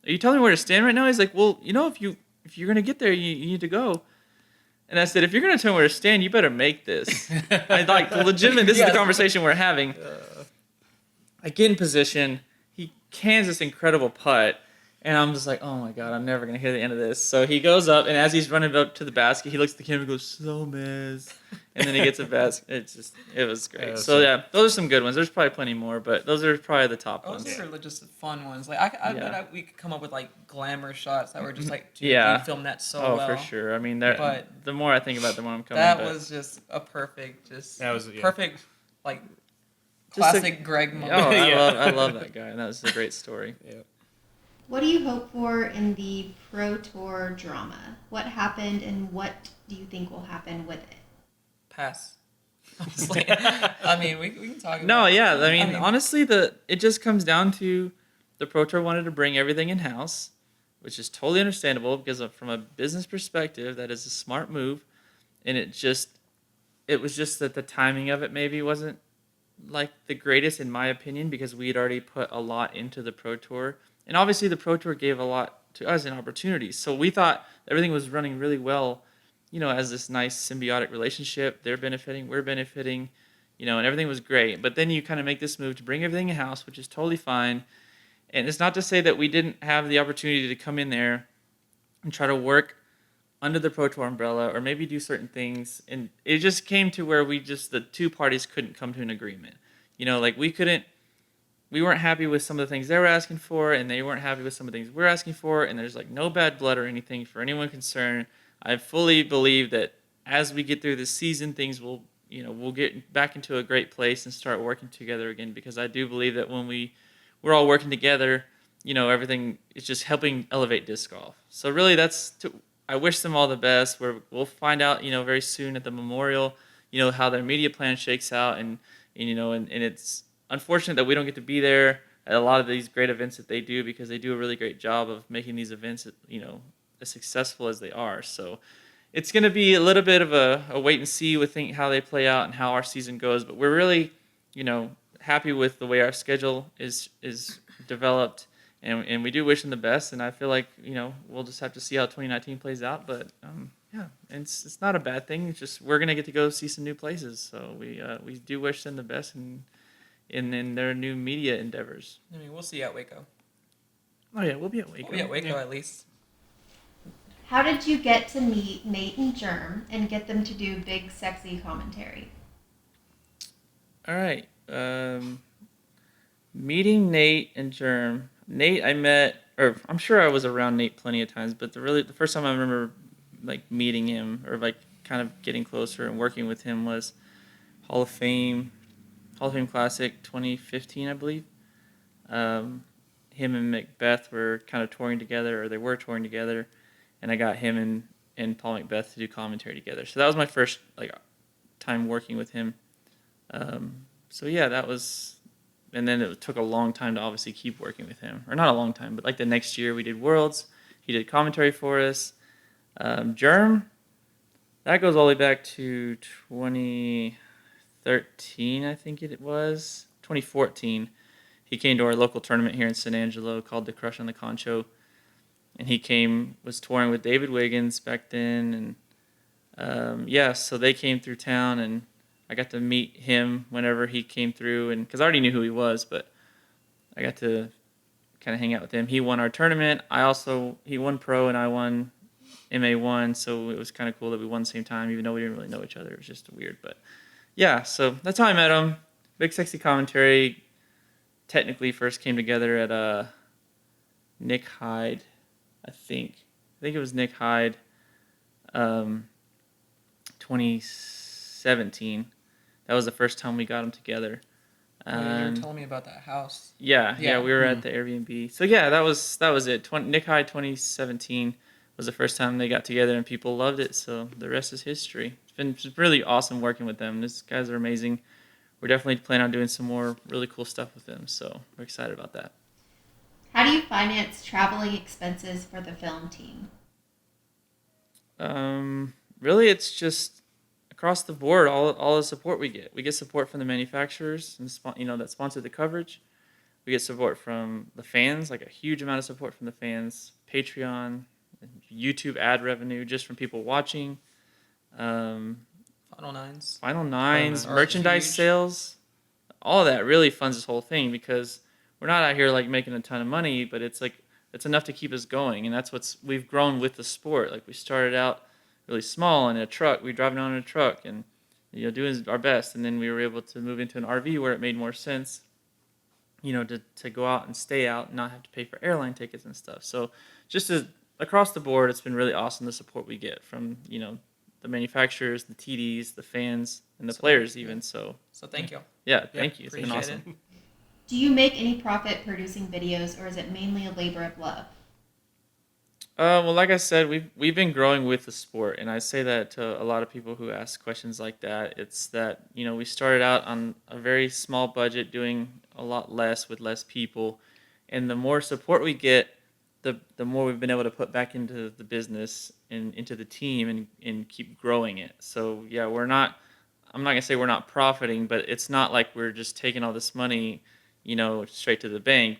are you telling me where to stand right now? He's like, well, you know, if you're going to get there, you need to go. And I said, if you're going to tell me where to stand, you better make this. I like, legitimate, this is Yes. the conversation we're having. I get in position. He cans this incredible putt. And I'm just like, oh my God, I'm never going to hear the end of this. So he goes up, and as he's running up to the basket, he looks at the camera and goes, SloMez. And then he gets a basket. It was great. So yeah, those are some good ones. There's probably plenty more, but those are probably the top ones. Those are just fun ones. Like I Yeah. bet we could come up with like glamour shots that were just like, dude, Yeah. you filmed that so Oh, well. for sure. I mean, But the more I think about it, the more I'm coming. That but was just a perfect, Yeah. perfect, like Just a- classic Greg moment. Oh, Yeah. I love that guy. And that was a great story. Yeah. What do you hope for in the Pro Tour drama? What happened and what do you think will happen with it? Pass. Honestly. I mean, we can talk about No, it. yeah. I mean, honestly, it just comes down to the Pro Tour wanted to bring everything in house, which is totally understandable because from a business perspective, that is a smart move. And it was just that the timing of it maybe wasn't like the greatest in my opinion because we had already put a lot into the Pro Tour. And obviously the Pro Tour gave a lot to us in opportunities. So we thought everything was running really well, you know, as this nice symbiotic relationship. They're benefiting, we're benefiting, you know, and everything was great. But then you kind of make this move to bring everything in-house, which is totally fine. And it's not to say that we didn't have the opportunity to come in there and try to work under the Pro Tour umbrella or maybe do certain things. And it just came to where the two parties couldn't come to an agreement. You know, like we weren't happy with some of the things they were asking for, and they weren't happy with some of the things we're asking for, and there's like no bad blood or anything for anyone concerned. I fully believe that as we get through this season, things will, you know, we'll get back into a great place and start working together again, because I do believe that when we're all working together, you know, everything is just helping elevate disc golf. So really I wish them all the best. We'll find out, you know, very soon at the Memorial, you know, how their media plan shakes out, and you know, and it's unfortunate that we don't get to be there at a lot of these great events that they do, because they do a really great job of making these events, you know, as successful as they are. So it's going to be a little bit of a wait and see with how they play out and how our season goes. But we're really, you know, happy with the way our schedule is developed, and we do wish them the best. And I feel like, you know, we'll just have to see how 2019 plays out. But yeah, and it's not a bad thing. It's just we're going to get to go see some new places. So we do wish them the best in their new media endeavors. I mean, we'll see you at Waco. Oh yeah, we'll be at Waco. We'll be at Waco at least. How did you get to meet Nate and Germ and get them to do BigSexy commentary? All right. Meeting Nate and Germ. Nate, I met, or I'm sure I was around Nate plenty of times, but the first time I remember like meeting him or like kind of getting closer and working with him was Hall of Fame, Hall of Fame Classic 2015, I believe. Um, Him and Macbeth were kind of touring together, or they were touring together, and I got him and Paul Macbeth to do commentary together. So that was my first like time working with him. So yeah, that was, and then it took a long time to obviously keep working with him, or not a long time, but like the next year we did Worlds. He did commentary for us. Germ, that goes all the way back to 2013, I think it was 2014. He came to our local tournament here in San Angelo called the Crush on the Concho, and he was touring with David Wiggins back then, and yeah, so they came through town, and I got to meet him whenever he came through, and because I already knew who he was, but I got to kind of hang out with him. He won our tournament. He won pro, and I won MA1, so it was kind of cool that we won the same time, even though we didn't really know each other. It was just weird, but yeah, so that's how I met him. BigSexy commentary technically first came together at Nick Hyde, I think. I think it was Nick Hyde, 2017. That was the first time we got them together. You were telling me about that house. Yeah, Yeah. we were at the Airbnb. So yeah, that was it. Nick Hyde 2017 was the first time they got together, and people loved it. So the rest is history. It's been just really awesome working with them. These guys are amazing. We're definitely planning on doing some more really cool stuff with them. So we're excited about that. How do you finance traveling expenses for the film team? Really, it's just across the board, all the support we get. We get support from the manufacturers and that sponsor the coverage. We get support from the fans, like a huge amount of support from the fans. Patreon, YouTube ad revenue just from people watching. Final Nines. Final Nines, Are merchandise huge. sales. All of that really funds this whole thing because we're not out here like making a ton of money, but it's like it's enough to keep us going, and that's we've grown with the sport. Like we started out really small in a truck. We driving on in a truck and doing our best, and then we were able to move into an RV where it made more sense, to go out and stay out and not have to pay for airline tickets and stuff. So across the board, it's been really awesome the support we get from the manufacturers, the TDs, the fans, and the players even. So Thank you. yeah, thank you. It's been Appreciate awesome. it. Do you make any profit producing videos, or is it mainly a labor of love? Well, like I said, we've been growing with the sport, and I say that to a lot of people who ask questions like that. It's that we started out on a very small budget, doing a lot less with less people, and the more support we get, the more we've been able to put back into the business and into the team and keep growing it. So yeah, I'm not gonna say we're not profiting, but it's not like we're just taking all this money, straight to the bank.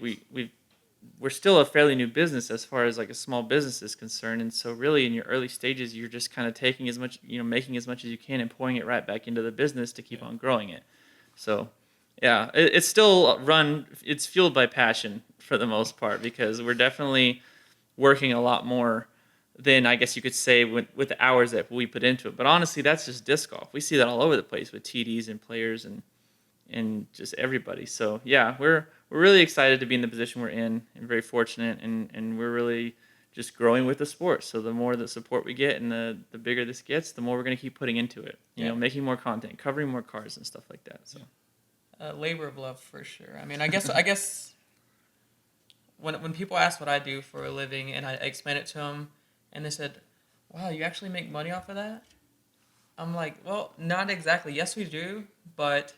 We're still a fairly new business as far as like a small business is concerned, and so really in your early stages you're just kind of taking as much, making as much as you can and pouring it right back into the business to keep on growing it. So yeah, it's still it's fueled by passion for the most part because we're definitely working a lot more than I guess you could say with the hours that we put into it. But honestly, that's just disc golf. We see that all over the place with TDs and players and just everybody. So yeah, we're really excited to be in the position we're in and very fortunate, and we're really just growing with the sport. So the more the support we get and the bigger this gets, the more we're going to keep putting into it. Making more content, covering more cars and stuff like that. So Labor of love for sure. I mean, I guess when people ask what I do for a living and I explain it to them, and they said, "Wow, you actually make money off of that?" I'm like, "Well, not exactly. Yes, we do, but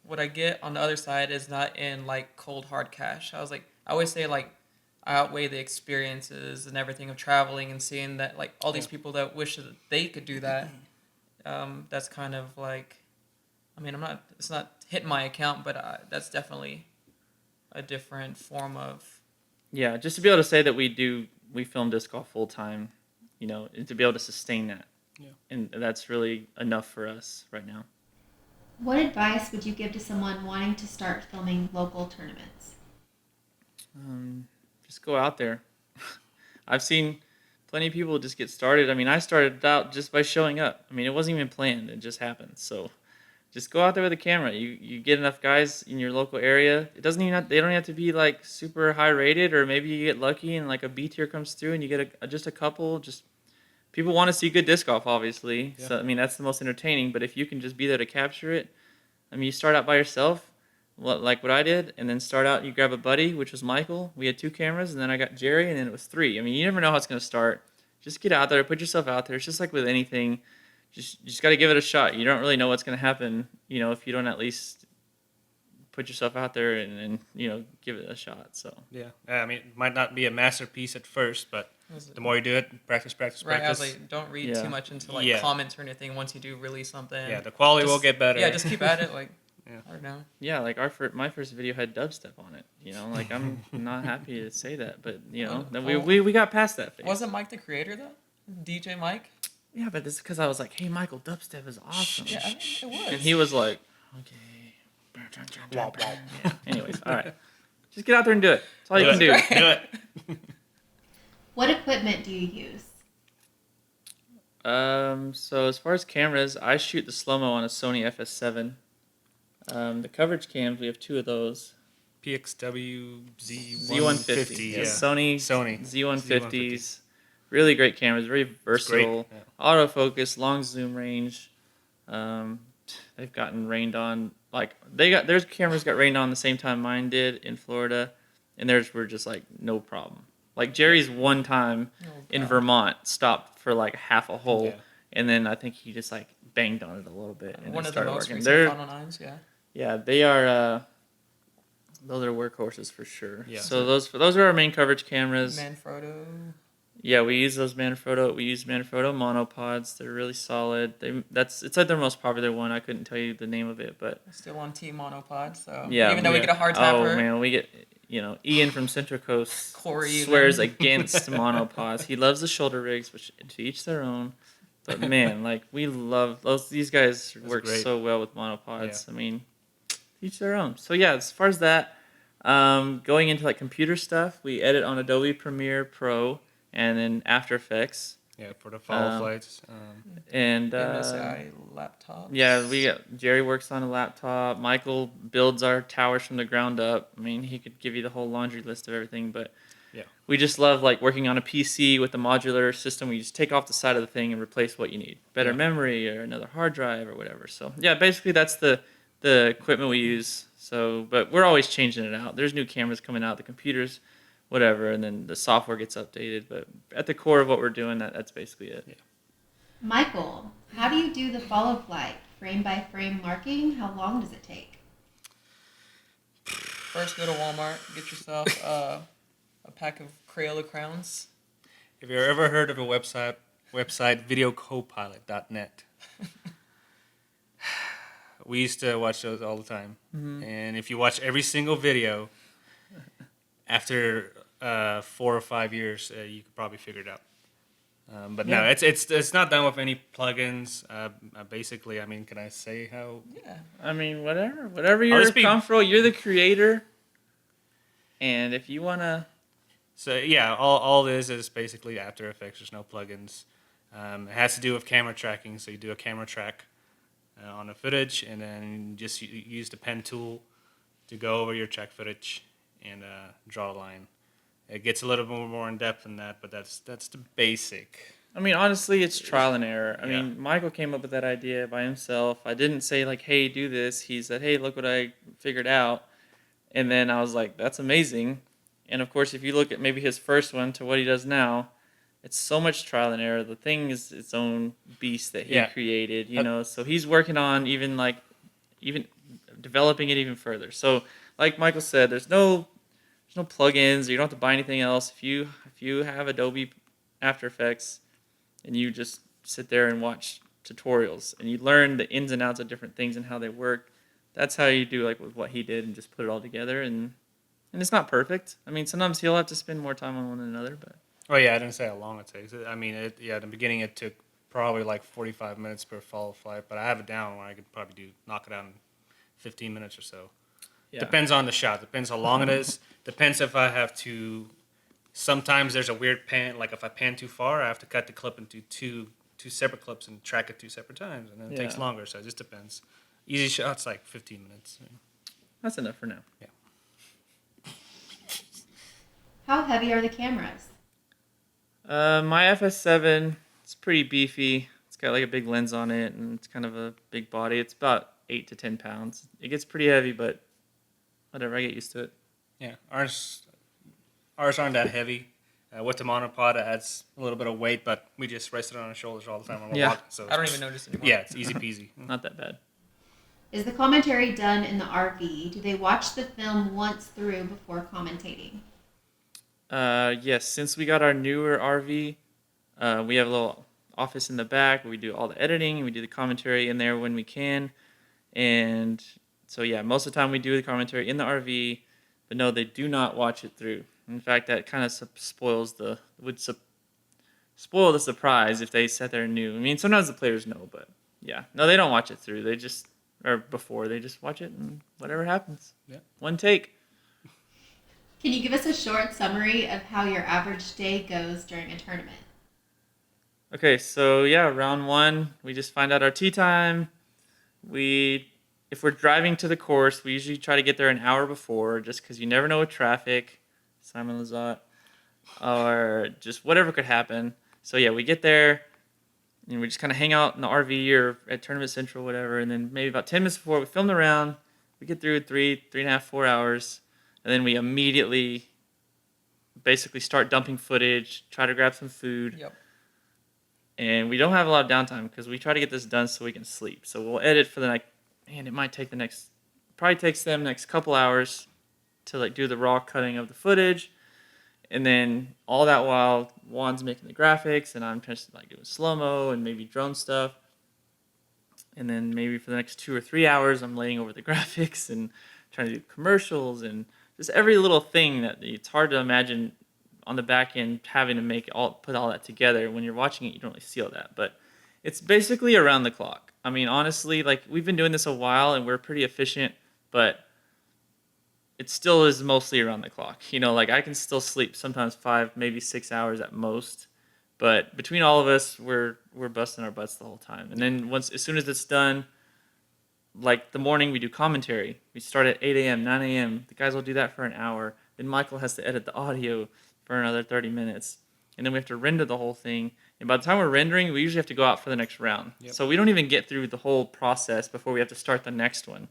what I get on the other side is not in like cold hard cash." I always say like I outweigh the experiences and everything of traveling and seeing that like all these people that wish that they could do that. That's kind of like, I mean, it's not hitting my account, but that's definitely a different form of. yeah, just to be able to say that we film disc golf full time, and to be able to sustain that, and that's really enough for us right now. What advice would you give to someone wanting to start filming local tournaments? Just go out there. I've seen plenty of people just get started. I mean, I started out just by showing up. I mean, it wasn't even planned. It just happened. So just go out there with a camera. You get enough guys in your local area. It doesn't even they don't have to be like super high rated, or maybe you get lucky and like a B tier comes through and you get just a couple. Just people want to see good disc golf, obviously. Yeah. So I mean, that's the most entertaining. But if you can just be there to capture it, I mean, you start out by yourself, like what I did, and then start out. You grab a buddy, which was Michael. We had 2 cameras, and then I got Jerry, and then it was 3. I mean, you never know how it's gonna start. Just get out there, put yourself out there. It's just like with anything. You just got to give it a shot. You don't really know what's going to happen, if you don't at least put yourself out there and give it a shot. So Yeah, I mean, it might not be a masterpiece at first, but the more you do it, practice. Right, I was like, don't read Yeah. too much into like Yeah. comments or anything once you do release something. Yeah, the quality will Just- get better. Yeah, just keep at it. Like, Yeah. I don't know. yeah, like my first video had dubstep on it. Like I'm not happy to say that, but then we got past that phase. Wasn't Mike the creator though? DJ Mike? Yeah, but it's because I was like, hey, Michael, dubstep is awesome. Yeah, I mean, it was. And he was like, okay. Yeah. Anyways, all right. Just get out there and do it. That's all you can do. Do it. What equipment do you use? So as far as cameras, I shoot the SloMez on a Sony FS7. The coverage cams, we have 2 of those. PXW Z150. Yeah. Sony Sony Z150s. Really great cameras, very versatile. Yeah. Autofocus, long zoom range. They've gotten rained on. Like their cameras got rained on the same time mine did in Florida, and theirs were just like no problem. Like Jerry's one time in Vermont stopped for like half a hole, Yeah. and then I think he just like banged on it a little bit and One it of the started most working. recent Final 9s, yeah. Yeah, they are. Those are workhorses for sure. Yeah. So those are our main coverage cameras. Manfrotto. Yeah, we use those Manfrotto. We use Manfrotto monopods. They're really solid. It's like their most popular one. I couldn't tell you the name of it, but Still on Team Monopod, so Yeah, even though we yeah. get a hard tapper. oh man, we get Ian from Central Coast Corey swears even. against monopods. He loves the shoulder rigs, which to each their own. But man, like we love those. These guys work great. so well with monopods. I mean, each their own. So yeah, as far as that, going into like computer stuff, we edit on Adobe Premiere Pro and then After Effects. Yeah, for the FollowFlights. And MSI laptop. yeah, Jerry works on a laptop. Michael builds our towers from the ground up. I mean, he could give you the whole laundry list of everything, but Yeah. we just love like working on a PC with a modular system. We just take off the side of the thing and replace what you need, better Yeah. memory or another hard drive or whatever. So yeah, basically that's the equipment we use. So, but we're always changing it out. There's new cameras coming out, the computers, whatever, and then the software gets updated. But at the core of what we're doing, that's basically it. Yeah. Michael, how do you do the FollowFlight frame by frame marking? How long does it take? First, go to Walmart, get yourself a pack of Crayola crowns. Have you ever heard of a website videocopilot.net? We used to watch those all the time. Mm-hmm. And if you watch every single video, after 4 or 5 years, you could probably figure it out. But no, it's not done with any plugins. Basically, I mean, can I say how? Yeah. I mean, whatever you're just be- comfortable. You're the creator, and if you wanna, So yeah, all this is basically After Effects. There's no plugins. It has to do with camera tracking. So you do a camera track on the footage, and then just use the pen tool to go over your track footage and draw a line. It gets a little bit more in depth than that, but that's the basic. I mean, honestly, it's trial and error. I Yeah. mean, Michael came up with that idea by himself. I didn't say like, "Hey, do this." He said, "Hey, look what I figured out," and then I was like, "That's amazing." And of course, if you look at maybe his first one to what he does now, it's so much trial and error. The thing is its own beast that he Yeah. created, So he's working on even developing it even further. So, like Michael said, there's no plugins. You don't have to buy anything else. If you have Adobe After Effects, and you just sit there and watch tutorials, and you learn the ins and outs of different things and how they work, that's how you do like with what he did and just put it all together. And it's not perfect. I mean, sometimes he'll have to spend more time on one than another, but. Oh yeah, I didn't say how long it takes. I mean, in the beginning it took probably like 45 minutes per FollowFlight, but I have it down where I could probably knock it out in 15 minutes or so. Yeah. Depends on the shot. Depends how long it is. Depends if I have to sometimes there's a weird pan. Like if I pan too far, I have to cut the clip into two separate clips and track it 2 separate times, and then it takes Yeah. longer. So it just depends. Easy shots like 15 minutes. That's enough for now. Yeah. How heavy are the cameras? My FS7, it's pretty beefy. It's got like a big lens on it, and it's kind of a big body. It's about 8 to 10 pounds. It gets pretty heavy, but whatever, I get used to it. Yeah, ours aren't that heavy. With the monopod, it adds a little bit of weight, but we just rest it on our shoulders all the time when we're Yeah. walking. So I don't even notice anymore. yeah, it's easy peasy. Not that bad. Is the commentary done in the RV? Do they watch the film once through before commentating? Yes, since we got our newer RV, we have a little office in the back where we do all the editing and we do the commentary in there when we can. And so, yeah, most of the time we do the commentary in the RV, but no, they do not watch it through. In fact, that kind of spoil the surprise if they sat there and knew. I mean, sometimes the players know, but yeah, no, they don't watch it through. They just watch it and whatever happens. Yeah. One take. Can you give us a short summary of how your average day goes during a tournament? Okay, so yeah, round one, we just find out our tee time. If we're driving to the course, we usually try to get there an hour before, just because you never know with traffic, Simon Lazat, or just whatever could happen. So yeah, we get there, and we just kind of hang out in the RV or at Tournament Central, whatever, and then maybe about 10 minutes before we film the round, we get through 3.5, 4 hours, and then we immediately basically start dumping footage, try to grab some food. Yep. And we don't have a lot of downtime because we try to get this done so we can sleep. So we'll edit for the next, man, it might take probably takes them next couple hours to like do the raw cutting of the footage. And then all that while Juan's making the graphics and I'm just like doing slow-mo and maybe drone stuff. And then maybe for the next 2 or 3 hours, I'm laying over the graphics and trying to do commercials and just every little thing that it's hard to imagine on the back end having to put all that together. When you're watching it, you don't really see all that, but it's basically around the clock. I mean, honestly, like we've been doing this a while and we're pretty efficient, but it still is mostly around the clock. You know, like I can still sleep sometimes 5, maybe 6 hours at most, but between all of us, we're busting our butts the whole time. And then as soon as it's done, like the morning we do commentary. We start at 8 a.m., 9 a.m. The guys will do that for an hour. Then Michael has to edit the audio for another 30 minutes. And then we have to render the whole thing. And by the time we're rendering, we usually have to go out for the next round. Yep. So we don't even get through the whole process before we have to start the next one.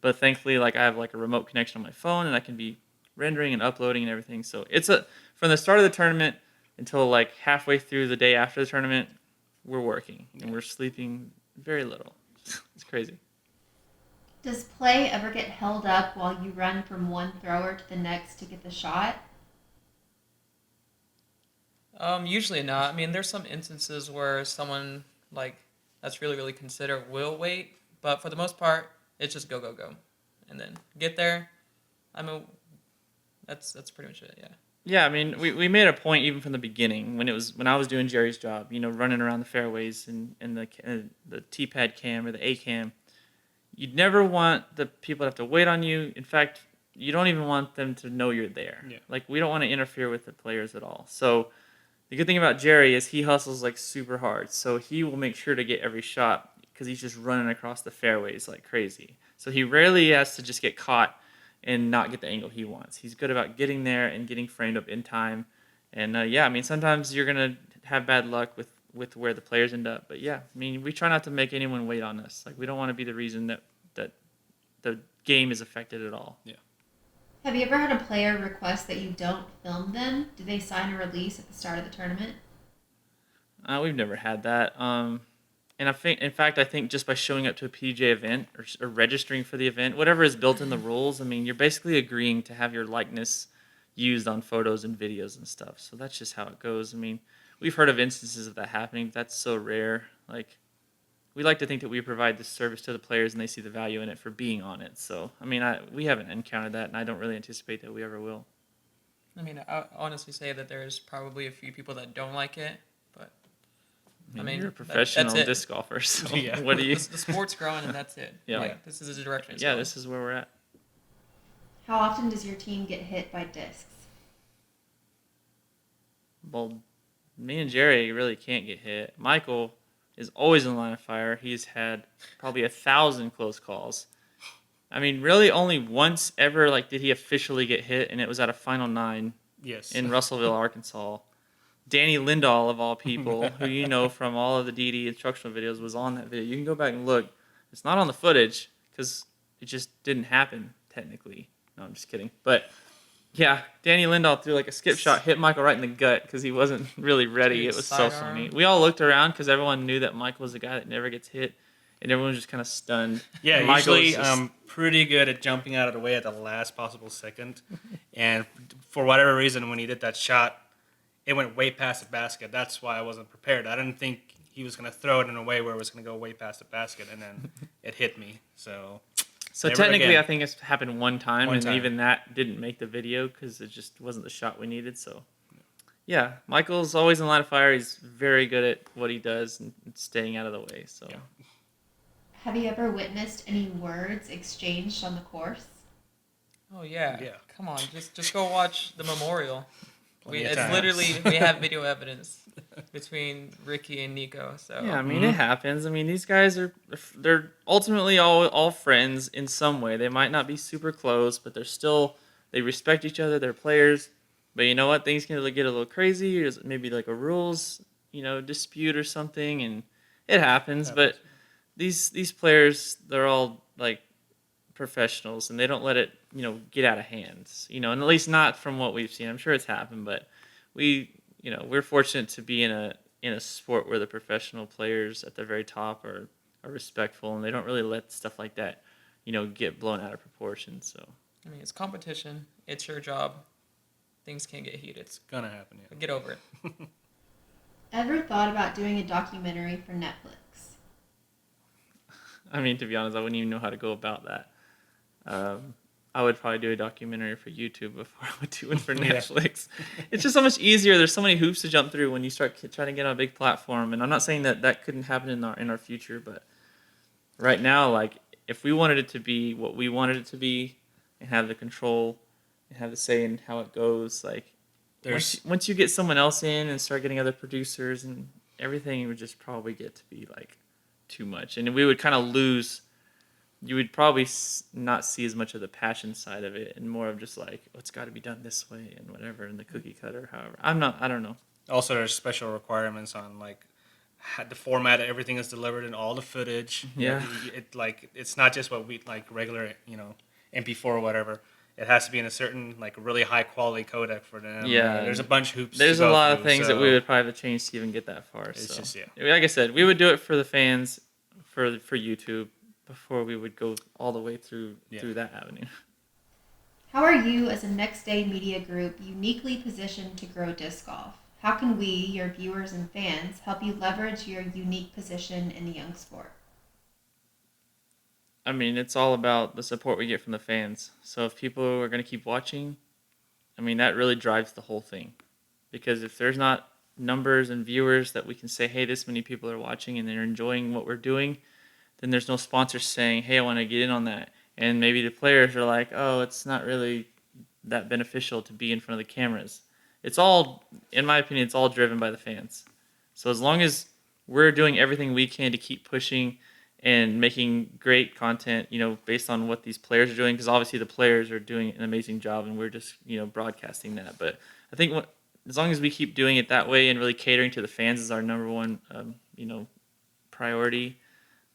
But thankfully, like I have like a remote connection on my phone and I can be rendering and uploading and everything. So it's from the start of the tournament until like halfway through the day after the tournament, we're working and we're sleeping very little. It's crazy. Does play ever get held up while you run from one thrower to the next to get the shot? Usually not. I mean, there's some instances where someone like that's really, really considerate will wait, but for the most part, it's just go, go, go, and then get there. I mean, that's pretty much it. Yeah. Yeah, I mean, we made a point even from the beginning when I was doing Jerry's job, you know, running around the fairways and the T-pad cam or the A cam. You'd never want the people to have to wait on you. In fact, you don't even want them to know you're there. Yeah. Like, we don't want to interfere with the players at all. So the good thing about Jerry is he hustles like super hard. So he will make sure to get every shot because he's just running across the fairways like crazy. So he rarely has to just get caught and not get the angle he wants. He's good about getting there and getting framed up in time. And yeah, I mean, sometimes you're going to have bad luck with where the players end up. But yeah, I mean, we try not to make anyone wait on us. Like, we don't want to be the reason that the game is affected at all. Yeah. Have you ever had a player request that you don't film them? Do they sign a release at the start of the tournament? We've never had that. And I think just by showing up to a PJ event or registering for the event, whatever is built in the rules, I mean, you're basically agreeing to have your likeness used on photos and videos and stuff. So that's just how it goes. I mean, we've heard of instances of that happening. But that's so rare. Like, we like to think that we provide this service to the players and they see the value in it for being on it. So, I mean, we haven't encountered that, and I don't really anticipate that we ever will. I mean, I honestly say that there's probably a few people that don't like it, but I mean, you're a professional that's it. disc golfer, so Yeah. what do you? The sport's growing, and that's it. Yeah. Like, this is the direction it's Yeah, going. this is where we're at. How often does your team get hit by discs? Well, me and Jerry really can't get hit. Michael is always in line of fire. He's had probably 1,000 close calls. I mean, really only once ever like did he officially get hit, and it was at a final 9 Yes. in Russellville, Arkansas. Danny Lindahl, of all people, who you know from all of the DD instructional videos, was on that video. You can go back and look. It's not on the footage because it just didn't happen, technically. No, I'm just kidding. But, yeah, Danny Lindahl threw like a skip shot, hit Michael right in the gut because he wasn't really ready. Dude, It was so sidearm. funny. We all looked around because everyone knew that Michael was the guy that never gets hit, and everyone was just kind of stunned. Yeah, And Michael was usually just- I'm pretty good at jumping out of the way at the last possible second. And for whatever reason, when he did that shot, it went way past the basket. That's why I wasn't prepared. I didn't think he was going to throw it in a way where it was going to go way past the basket, and then it hit me. So never technically, again. I think it's happened one time, One and time. even that didn't make the video because it just wasn't the shot we needed. So, yeah, Michael's always in line of fire. He's very good at what he does and staying out of the way. So, Yeah. Have you ever witnessed any words exchanged on the course? Oh yeah. Yeah. Come on, just go watch the memorial. Plenty of It's times. literally we have video evidence between Ricky and Nico. So yeah, I mean, it happens. I mean, these guys they're ultimately all friends in some way. They might not be super close, but they respect each other. They're players. But you know what? Things can get a little crazy. There's maybe like a rules, dispute or something, and it happens. But these players, they're all like professionals, and they don't let it get out of hand. And at least not from what we've seen. I'm sure it's happened, but we're fortunate to be in a sport where the professional players at the very top are respectful, and they don't really let stuff like that get blown out of proportion. So I mean, it's competition. It's your job. Things can get heated. It's going to happen, yeah. Get over it. Ever thought about doing a documentary for Netflix? I mean, to be honest, I wouldn't even know how to go about that. I would probably do a documentary for YouTube before I would do one for Netflix. It's just so much easier. There's so many hoops to jump through when you start trying to get on a big platform. And I'm not saying that couldn't happen in our future, but right now, like if we wanted it to be what we wanted it to be, and have the control and have the say in how it goes, like once you get someone else in and start getting other producers and everything, it would just probably get to be like too much, and we would kind of lose. You would probably not see as much of the passion side of it, and more of just like, oh, it's got to be done this way and whatever, and the cookie cutter. However, I don't know. Also, there's special requirements on like the format everything is delivered in all the footage. Yeah. It's not just what we like regular MP4 or whatever. It has to be in a certain like really high quality codec for them. Yeah. There's a bunch of hoops. There's to a go lot of through, things that so we would probably have to change to even get that far. It's so. just Like I said, we would do it for the fans, for YouTube, before we would go all the way through that avenue. How are you as a Next Day Media Group uniquely positioned to grow disc golf? How can we, your viewers and fans, help you leverage your unique position in the young sport? I mean, it's all about the support we get from the fans. So if people are going to keep watching, I mean, that really drives the whole thing. Because if there's not numbers and viewers that we can say, hey, this many people are watching and they're enjoying what we're doing, then there's no sponsors saying, hey, I want to get in on that. And maybe the players are like, oh, it's not really that beneficial to be in front of the cameras. It's all, in my opinion, it's all driven by the fans. So as long as we're doing everything we can to keep pushing and making great content, based on what these players are doing, because obviously the players are doing an amazing job and we're just, broadcasting that. But I think as long as we keep doing it that way and really catering to the fans is our number one, priority,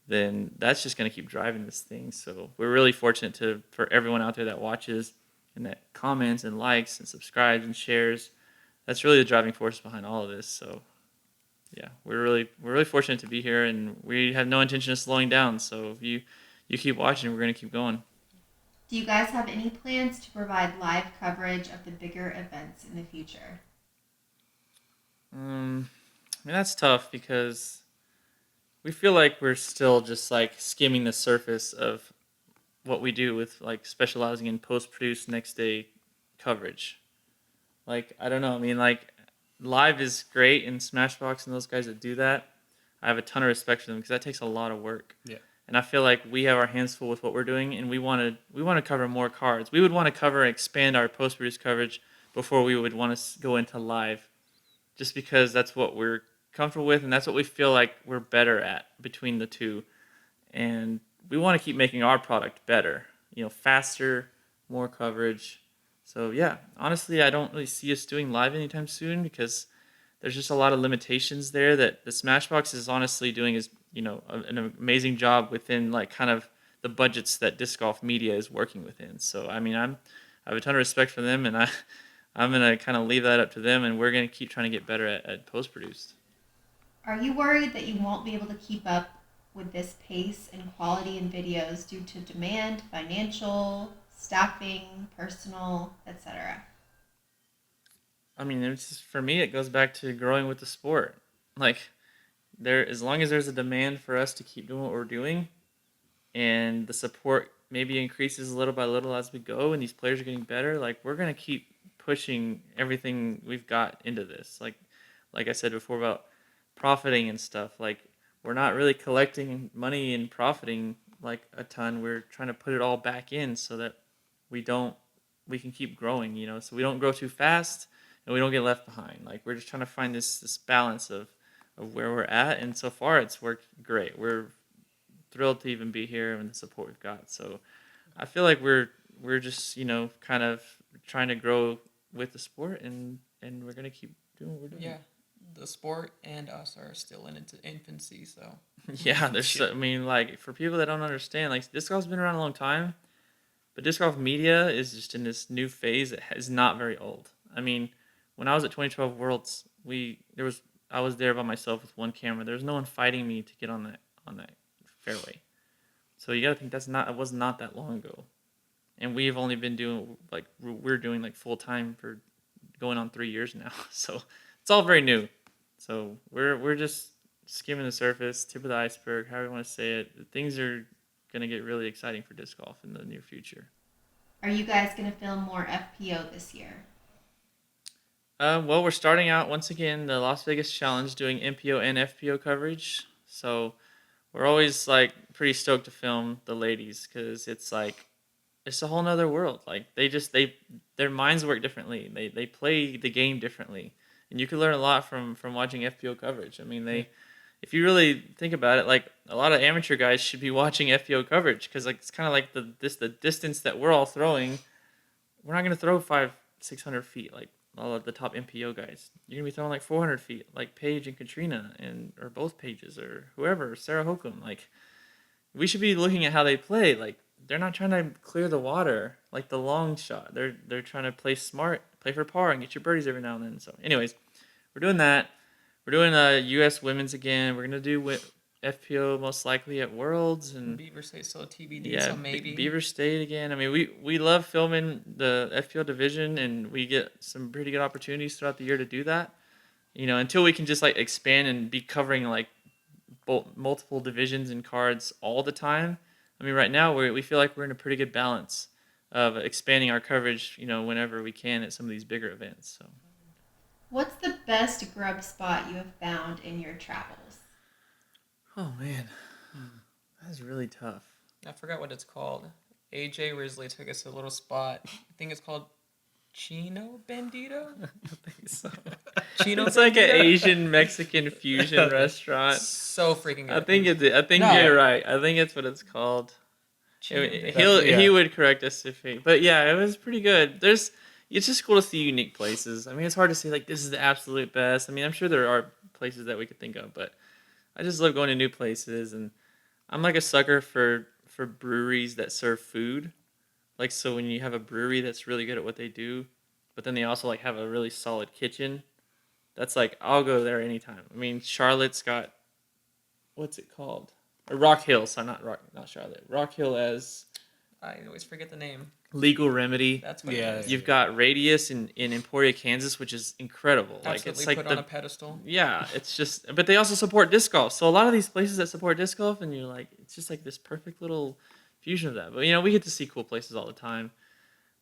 then that's just going to keep driving this thing. So we're really fortunate for everyone out there that watches and that comments and likes and subscribes and shares. That's really the driving force behind all of this. So yeah, we're really fortunate to be here, and we have no intention of slowing down. So if you keep watching, we're going to keep going. Do you guys have any plans to provide live coverage of the bigger events in the future? I mean, that's tough because we feel like we're still just like skimming the surface of what we do with like specializing in post-produced next day coverage. Like, I don't know. I mean, like, live is great, and Smashbox and those guys that do that, I have a ton of respect for them because that takes a lot of work. Yeah. And I feel like we have our hands full with what we're doing, and we want to cover more cards. We would want to expand our post-produced coverage before we would want to go into live. just because that's what we're comfortable with and that's what we feel like we're better at between the two. And we want to keep making our product better, faster, more coverage. So yeah, honestly, I don't really see us doing live anytime soon because there's just a lot of limitations there that the Smashbox is honestly doing is, an amazing job within like kind of the budgets that disc golf media is working within. So I mean, I have a ton of respect for them, and I'm gonna kind of leave that up to them, and we're gonna keep trying to get better at post produced. Are you worried that you won't be able to keep up with this pace and quality in videos due to demand, financial, staffing, personal, etc.? I mean, it's just, for me, it goes back to growing with the sport. Like, as long as there's a demand for us to keep doing what we're doing, and the support maybe increases little by little as we go, and these players are getting better, like we're gonna keep pushing everything we've got into this. Like I said before about profiting and stuff. Like we're not really collecting money and profiting like a ton. We're trying to put it all back in so that we don't we can keep growing. So we don't grow too fast and we don't get left behind. Like we're just trying to find this balance of where we're at, and so far it's worked great. We're thrilled to even be here and the support we've got. So I feel like we're just kind of trying to grow with the sport, and we're gonna keep doing what we're doing. Yeah, the sport and us are still in its infancy, so Yeah, I mean, like for people that don't understand, like disc golf's been around a long time, but disc golf media is just in this new phase that is not very old. I mean, when I was at 2012 Worlds, I was there by myself with one camera. There was no one fighting me to get on that fairway. So you gotta think it was not that long ago, and we've only been doing we're doing like full time for going on 3 years now. So it's all very new. So we're just skimming the surface, tip of the iceberg, however you want to say it. Things are gonna get really exciting for disc golf in the near future. Are you guys going to film more FPO this year? Well, we're starting out once again the Las Vegas Challenge, doing MPO and FPO coverage. So we're always like pretty stoked to film the ladies because it's like it's a whole nother world. Like their minds work differently. They play the game differently, and you can learn a lot from watching FPO coverage. I mean, if you really think about it, like a lot of amateur guys should be watching FPO coverage because like it's kind of like the distance that we're all throwing. We're not gonna throw 500-600 feet like all of the top MPO guys. You're gonna be throwing like 400 feet, like Paige and Katrina, or both Pages, or whoever, Sarah Hokum. Like we should be looking at how they play. Like they're not trying to clear the water like the long shot. They're trying to play smart, play for par, and get your birdies every now and then. So, anyways, we're doing that. We're doing U.S. Women's again. We're gonna do FPO most likely at Worlds and Beaver State still TBD, so maybe Beaver State again. I mean, we love filming the FPO division, and we get some pretty good opportunities throughout the year to do that. Until we can just like expand and be covering like multiple divisions and cards all the time. I mean, right now we feel like we're in a pretty good balance of expanding our coverage, whenever we can at some of these bigger events. So, What's the best grub spot you have found in your travels? oh man, that's really tough. I forgot what it's called. AJ Risley took us to a little spot. I think it's called Chino Bandito. I think so. Chino. It's like an Bandito? Asian Mexican fusion restaurant. So freaking good. I think you're right. I think it's what it's called. Chino Bandito. He would correct us but yeah, it was pretty good. It's just cool to see unique places. I mean, it's hard to say like this is the absolute best. I mean, I'm sure there are places that we could think of, but I just love going to new places, and I'm like a sucker for breweries that serve food. Like, so when you have a brewery that's really good at what they do, but then they also like have a really solid kitchen, that's like I'll go there anytime. I mean, Charlotte's got, what's it called? Or Rock Hill, so not Charlotte. Rock Hill as I always forget the name. Legal Remedy. That's what Yeah. it is. You've got Radius in Emporia, Kansas, which is incredible. Absolutely Like it's like put on a pedestal. yeah, it's just, but they also support disc golf. So a lot of these places that support disc golf, and you're like, it's just like this perfect little fusion of that. But we get to see cool places all the time.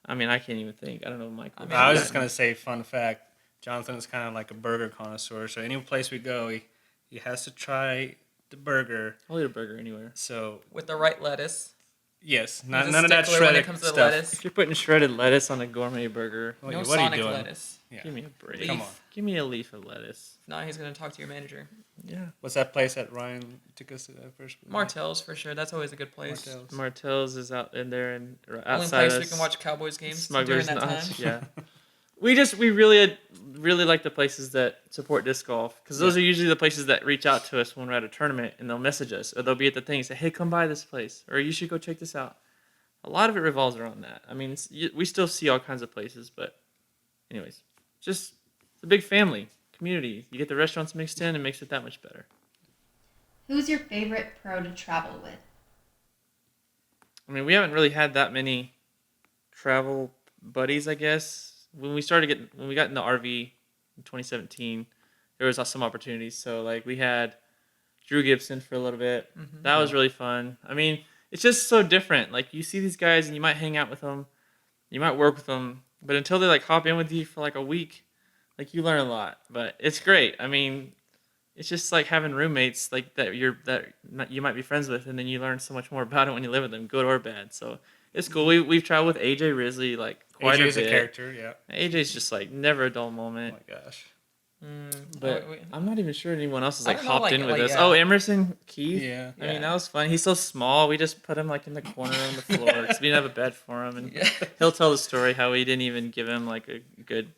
I mean, I can't even think. I don't know, Mike. I was just gonna say, fun fact: Jonathan is kind of like a burger connoisseur. So any place we go, he has to try the burger. I'll eat a burger anywhere. So With the right lettuce. Yes, He's none a of that stickler when it shredded comes to stuff. lettuce. If you're putting shredded lettuce on a gourmet burger, What, No what are you Sonic doing? lettuce. Yeah. give me a break. Leaf. Come on. Give me a leaf of lettuce. If not, he's gonna talk to your manager. Yeah. What's that place that Ryan took us to that first? Martell's for sure. That's always a good place. Martell's. Martell's is out in there and Only outside place us. we can watch Cowboys games Smuggler's during that time. Notch. Yeah. We really like the places that support disc golf because those are usually the places that reach out to us when we're at a tournament and they'll message us or they'll be at the thing and say, hey, come by this place or you should go check this out. A lot of it revolves around that. I mean, we still see all kinds of places, but anyways, just it's a big family, community. You get the restaurants mixed in, it makes it that much better. Who's your favorite pro to travel with? I mean, we haven't really had that many travel buddies, I guess. When we got in the RV in 2017, there was some opportunities. So like we had Drew Gibson for a little bit. Mm-hmm. That was really fun. I mean, it's just so different. Like you see these guys and you might hang out with them, you might work with them, but until they like hop in with you for like a week, like you learn a lot. But it's great. I mean, it's just like having roommates like that you might be friends with, and then you learn so much more about it when you live with them, good or bad. So it's cool. We've traveled with AJ Risley like quite AJ's a bit. a character, yeah. AJ's just like never a dull Oh moment. my gosh. But I'm not even sure anyone else has like I don't know, hopped like- in with like, us. yeah. Oh, Emerson Keith. Yeah. I mean, that was fun. He's so small. We just put him like in the corner on the floor because we didn't have a bed for him, and Yeah. he'll tell the story how we didn't even give him like a good.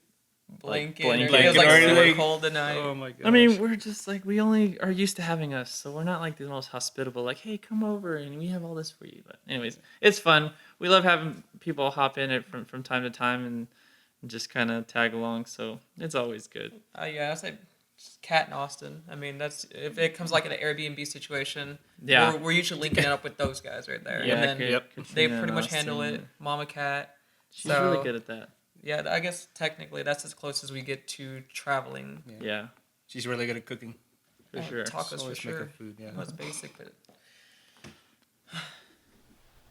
Blanket. blanket. It was like Blanket or super anything. cold tonight. Oh my gosh. I mean, we're just like we only are used to having us, so we're not like the most hospitable. Like, hey, come over, and we have all this for you. But anyways, it's fun. We love having people hop in it from time to time and just kind of tag along. So it's always good. Yeah, I say Cat and Austin. I mean, that's if it comes like in an Airbnb situation. Yeah. we're usually linking it up with those guys right there. Yeah, and then Yep. they Katrina pretty and much handle Austin. it. Mama Cat. She's So- really good at that. Yeah, I guess technically that's as close as we get to traveling. Yeah, She's really good at cooking. for sure. Tacos for Always sure. making food, yeah. That's basic, but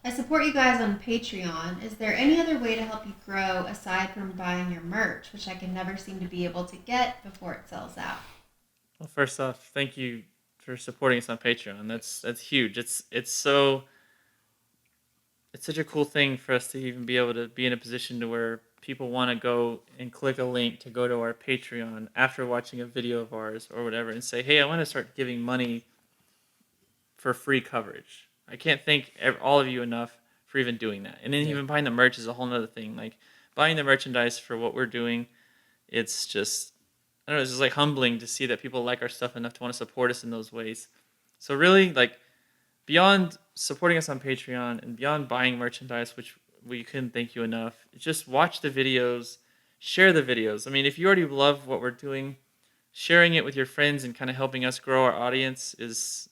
I support you guys on Patreon. Is there any other way to help you grow aside from buying your merch, which I can never seem to be able to get before it sells out? Well, first off, thank you for supporting us on Patreon. That's huge. It's such a cool thing for us to even be able to be in a position to where people want to go and click a link to go to our Patreon after watching a video of ours or whatever and say, hey, I want to start giving money for free coverage. I can't thank all of you enough for even doing that. And then even buying the merch is a whole nother thing. Like buying the merchandise for what we're doing, it's just, I don't know, it's just like humbling to see that people like our stuff enough to want to support us in those ways. So really, like, beyond supporting us on Patreon and beyond buying merchandise, which we couldn't thank you enough, just watch the videos, share the videos. I mean, if you already love what we're doing, sharing it with your friends and kind of helping us grow our audience is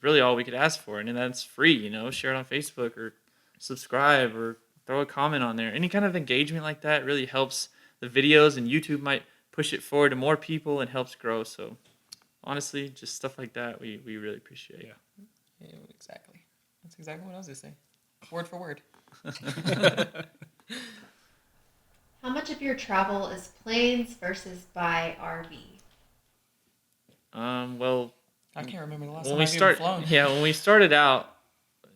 really all we could ask for. And that's free, you know, share it on Facebook or subscribe or throw a comment on there. Any kind of engagement like that really helps the videos, and YouTube might push it forward to more people and helps grow. So honestly, just stuff like that, we really appreciate. yeah, exactly. That's exactly what I was gonna say. Word for word. How much of your travel is planes versus by RV? Well, I can't remember the last when time we I've even start, flown. when we started out,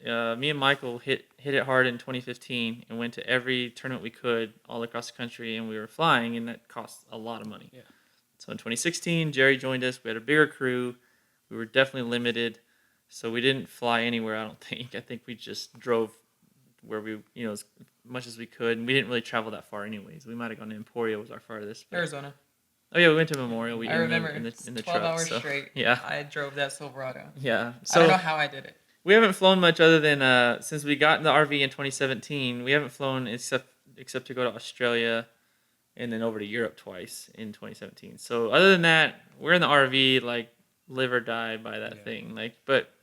me and Michael hit it hard in 2015 and went to every tournament we could all across the country, and we were flying, and that cost a lot of money. Yeah. So in 2016, Jerry joined us. We had a bigger crew. We were definitely limited, so we didn't fly anywhere. I don't think. I think we just drove where we, as much as we could, and we didn't really travel that far anyways. We might have gone to Emporia was our farthest. But, Arizona. oh yeah, we went to Memorial. We I remember in the 12 truck. hours So, straight. Yeah. I drove that Silverado. Yeah. I So don't know how I did it. we haven't flown much other than since we got in the RV in 2017. We haven't flown except to go to Australia and then over to Europe twice in 2017. So other than that, we're in the RV like live or die by that thing. Like, but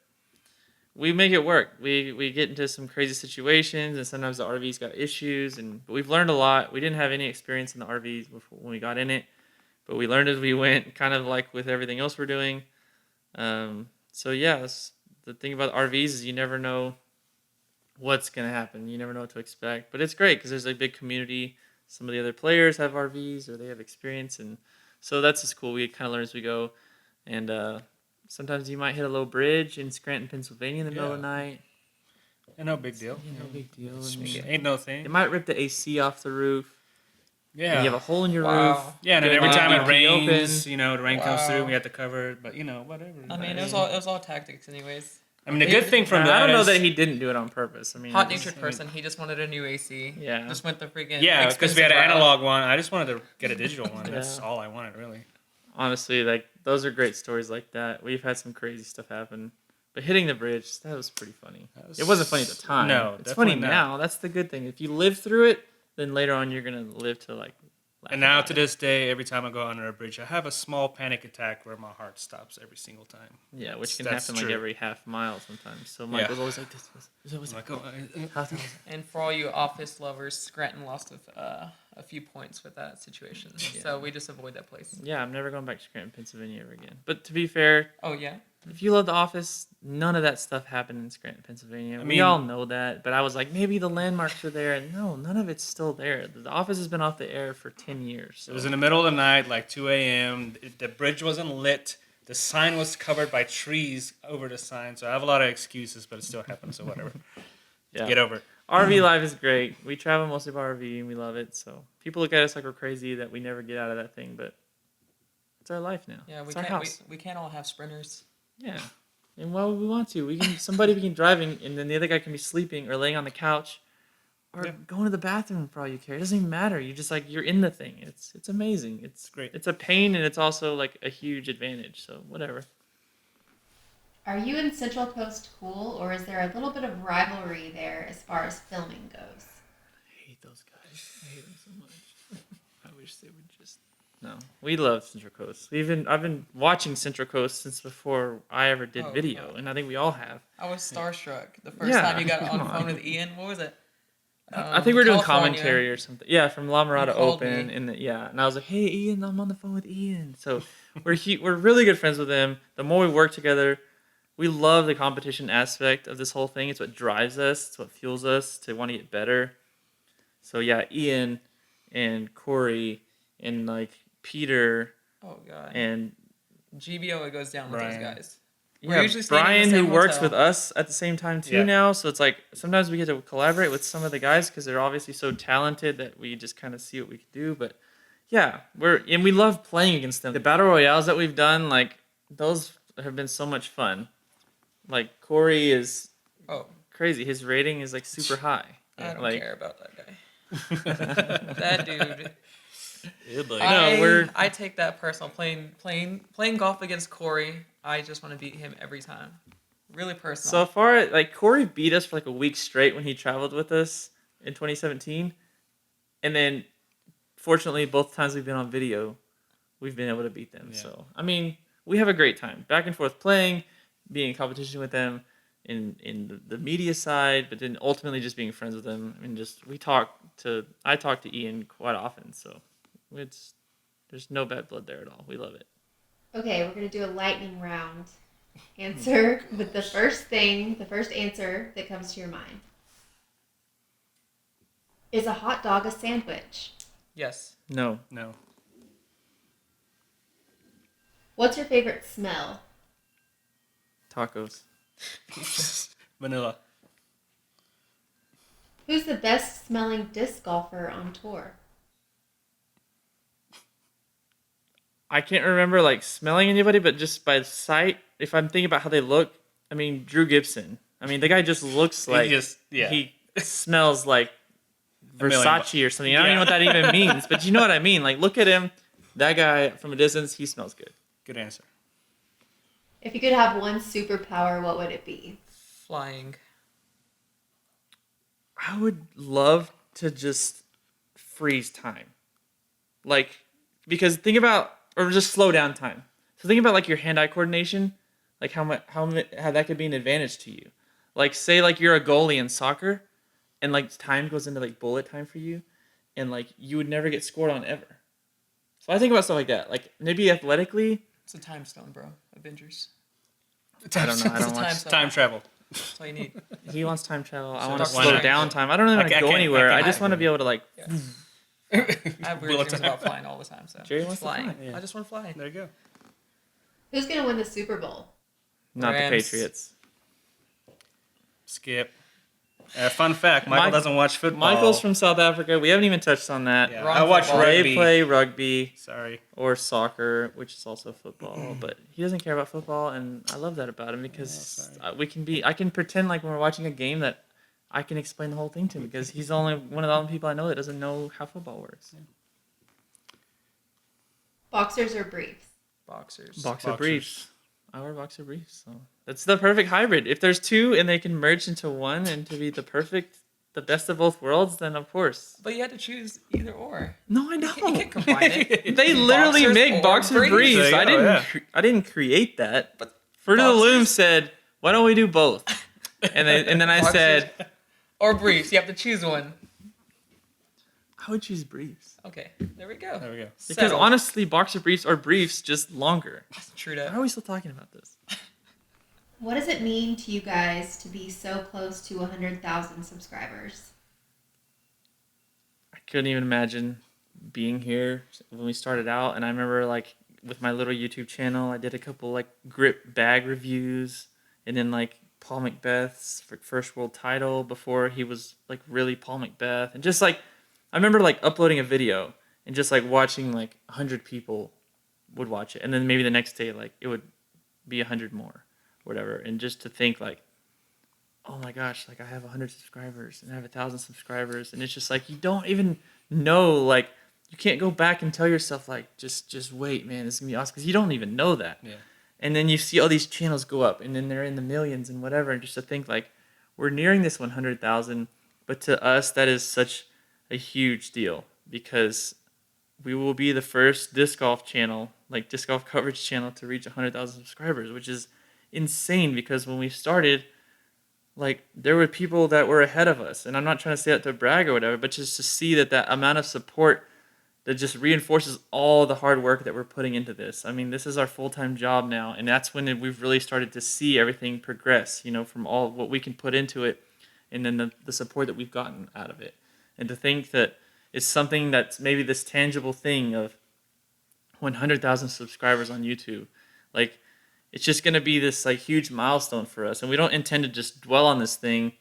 we make it work. We get into some crazy situations, and sometimes the RV's got issues, but we've learned a lot. We didn't have any experience in the RVs before, when we got in it, but we learned as we went, kind of like with everything else we're doing. So yeah, the thing about RVs is you never know what's going to happen. You never know what to expect. But it's great because there's a big community. Some of the other players have RVs or they have experience. And so that's just cool. We kind of learn as we go. And sometimes you might hit a low bridge in Scranton, Pennsylvania in the middle of the night. No big deal. Yeah, no big deal. I mean, Ain't no it thing. might rip the AC off the roof. Yeah. And you have a hole in your Wow. roof. Yeah, and then Get every an time it AVP rains, open. the rain comes through, Wow. we have to cover it. But whatever. I mean, it was all tactics, anyways. I mean, the good thing from I that don't know is- that he didn't do it on purpose. I mean, Hot I just- natured person. He just wanted a new AC. Yeah. Just went the freaking Yeah, because we had an expensive route. analog one. I just wanted to get a digital one. That's Yeah. all I wanted, really. honestly, like those are great stories like that. We've had some crazy stuff happen. But hitting the bridge, that was pretty funny. It wasn't funny at the time. No, it's funny definitely not. now. That's the good thing. If you live through it, then later on you're gonna live to like. laugh And now about to it. this day, every time I go under a bridge, I have a small panic attack where my heart stops every single time. Yeah, which can That's happen like true. every half mile sometimes. So Mike was always like, "This was I'm like, oh, how's it?" And for all you office lovers, Scranton lost a few points with that situation. So we just avoid that place. Yeah, I'm never going back to Scranton, Pennsylvania ever again. But to be fair, Oh, yeah? if you love The Office, none of that stuff happened in Scranton, Pennsylvania. We mean- all know that, but I was like, maybe the landmarks are there. And no, none of it's still there. The Office has been off the air for 10 years. So. It was in the middle of the night, like 2 a.m. The bridge wasn't lit. The sign was covered by trees over the sign. So I have a lot of excuses, but it still happened. So whatever. Yeah. Get over it. RV life is great. We travel mostly by RV and we love it. So people look at us like we're crazy that we never get out of that thing, but it's our life now. Yeah, it's our house. we can't all have sprinters. Yeah. And why would we want to? We can somebody we can driving and then the other guy can be sleeping or laying on the couch or going to the bathroom for all you care. It doesn't even matter. You just like you're in the thing. It's amazing. It's great. It's a pain and it's also like a huge advantage. So whatever. Are you and Central Coast cool, or is there a little bit of rivalry there as far as filming goes? I hate those guys. I hate them so much. I wish they would just. No, we love Central Coast. I've been watching Central Coast since before I ever did Oh, video, God. and I think we all have. I was starstruck the first Yeah, time you got on come the phone on. with Ian. What was it? I think we're doing California. commentary or something. Yeah, from La Mirada called Open, me. and and I was like, "Hey, Ian, I'm on the phone with Ian." So we're really good friends with him. The more we work together, we love the competition aspect of this whole thing. It's what drives us. It's what fuels us to want to get better. So yeah, Ian and Corey and like Peter Oh, God. and GBO, it goes down with Brian. those guys. We're yeah, usually staying in the Brian, who same works hotel. with us at the same time too Yeah. now. So it's like sometimes we get to collaborate with some of the guys because they're obviously so talented that we just kind of see what we can do. But yeah, we love playing against them. The battle royales that we've done, like those have been so much fun. Like Corey is Oh, crazy. His rating is like super high. I don't like, care about that guy. That dude. No, I take that personal. Playing golf against Corey, I just want to beat him every time. Really personal. So far, like Corey beat us for like a week straight when he traveled with us in 2017, and then fortunately, both times we've been on video, we've been able to beat them. Yeah. So I mean, we have a great time, back and forth playing, being in competition with them, in the media side, but then ultimately just being friends with them. I mean, I talk to Ian quite often, so there's no bad blood there at all. We love it. Okay, we're going to do a lightning round. Answer with the first answer that comes to your mind. Is a hot dog a sandwich? yes. No, No. What's your favorite smell? tacos. Vanilla. Who's the best smelling disc golfer on tour? I can't remember like smelling anybody, but just by sight, if I'm thinking about how they look, I mean Drew Gibson. I mean the guy just looks like he smells like Versace or something. I don't even know what that even means, but you know what I mean. Like look at him, that guy from a distance, he smells good. Good answer. If you could have one superpower, what would it be? Flying. I would love to just freeze time, like because think about or just slow down time. So think about like your hand-eye coordination, like how that could be an advantage to you. Like say like you're a goalie in soccer, and like time goes into like bullet time for you, and like you would never get scored on ever. So I think about stuff like that. Like maybe athletically. It's a time stone, bro. Avengers. I don't know. I It's a don't time watch. stone. Time travel. That's all you need. He wants time travel. I So want to Dr. slow Strange. down time. I don't really want to I go can't- anywhere. I I can't- just want to be able to like. Yeah. I have weird Bullet dreams time. about flying all the time. So Jerry wants to flying. fly, yeah. I just want to fly. There you go. Who's going to win the Super Bowl? Not Rams. the Patriots. Skip. Fun fact: Michael doesn't watch football. Michael's from South Africa. We haven't even touched on that. Yeah, Wrong I watch football. rugby. They play rugby Sorry. or soccer, which is also football, but he doesn't care about football, and I love that about him because I can pretend like when we're watching a game that I can explain the whole thing to him because he's only one of the only people I know that doesn't know how football works. Boxers or briefs? Boxers. Boxer briefs. I wear boxer briefs, so that's the perfect hybrid. If there's two and they can merge into one and to be the best of both worlds, then of course. But you had to choose either or. No, I You don't. can't combine it. They literally Boxers make or boxer briefs. briefs. There you I go, didn't. yeah. I didn't create that. But Fruit of the Loom boxers- said, "Why don't we do both?" And then I Boxers said, or briefs. You have to choose one. "I would choose briefs Okay, there we go. There we go. because Settled. honestly, boxer briefs are briefs just longer." True Why that. are we still talking about this? What does it mean to you guys to be so close to 100,000 subscribers? I couldn't even imagine being here when we started out, and I remember like with my little YouTube channel, I did a couple like grip bag reviews, and then like Paul Macbeth's first world title before he was like really Paul Macbeth, and just like I remember like uploading a video and just like watching like 100 people would watch it, and then maybe the next day like it would be 100 more, whatever, and just to think like, oh my gosh, like I have 100 subscribers and I have 1,000 subscribers, and it's just like you don't even know, like you can't go back and tell yourself like just wait, man, this is gonna be awesome, because you don't even know that. Yeah. And then you see all these channels go up, and then they're in the millions and whatever, and just to think like we're nearing this 100,000, but to us that is such a huge deal because we will be the first disc golf channel, like disc golf coverage channel, to reach 100,000 subscribers, which is insane because when we started, like there were people that were ahead of us, and I'm not trying to say that to brag or whatever, but just to see that amount of support that just reinforces all the hard work that we're putting into this. I mean, this is our full-time job now, and that's when we've really started to see everything progress, you know, from all what we can put into it and then the support that we've gotten out of it. And to think that it's something that's maybe this tangible thing of 100,000 subscribers on YouTube, like it's just going to be this like huge milestone for us, and we don't intend to just dwell on this thing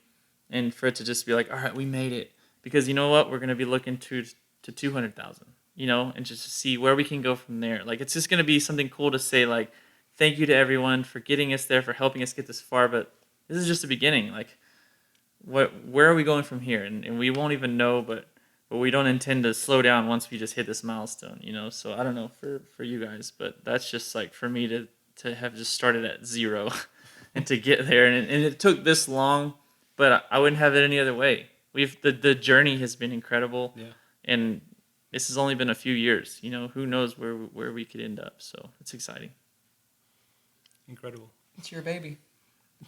and for it to just be like, all right, we made it, because you know what, we're going to be looking to 200,000, you know, and just to see where we can go from there. Like it's just going to be something cool to say like thank you to everyone for getting us there, for helping us get this far, but this is just the beginning. Like where are we going from here? And we won't even know, but we don't intend to slow down once we just hit this milestone, you know. So I don't know for you guys, but that's just like for me to have just started at zero and to get there, and it took this long, but I wouldn't have it any other way. The journey has been incredible. Yeah. And this has only been a few years, you know, who knows where we could end up. So it's exciting. Incredible. It's your baby.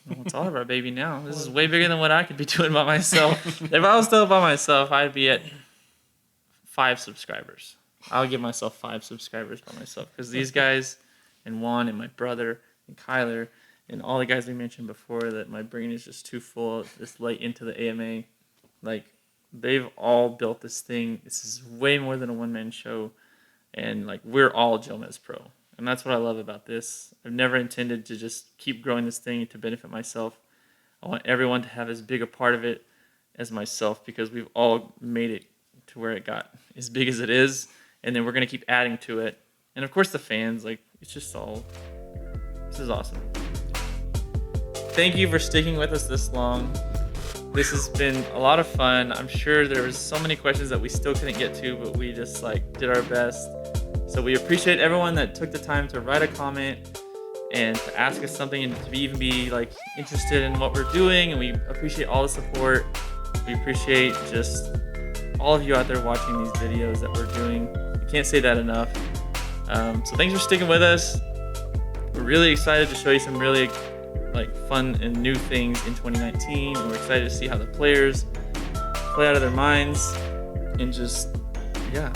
Well, it's all of our baby now. This is way bigger than what I could be doing by myself. If I was still by myself, I'd be at 5 subscribers. I'll give myself 5 subscribers by myself, because these guys and Juan and my brother and Kyler and all the guys we mentioned before, that my brain is just too full this late into the AMA, like they've all built this thing. This is way more than a one-man show, and like we're all JomezPro, and that's what I love about this. I've never intended to just keep growing this thing to benefit myself. I want everyone to have as big a part of it as myself, because we've all made it to where it got as big as it is, and then we're gonna keep adding to it. And of course the fans, like it's just all, this is awesome. Thank you for sticking with us this long. This has been a lot of fun. I'm sure there was so many questions that we still couldn't get to, but we just like did our best. So we appreciate everyone that took the time to write a comment and to ask us something, and to even be like interested in what we're doing. And we appreciate all the support. We appreciate just all of you out there watching these videos that we're doing. I can't say that enough. So thanks for sticking with us. We're really excited to show you some really like fun and new things in 2019, and we're excited to see how the players play out of their minds, and just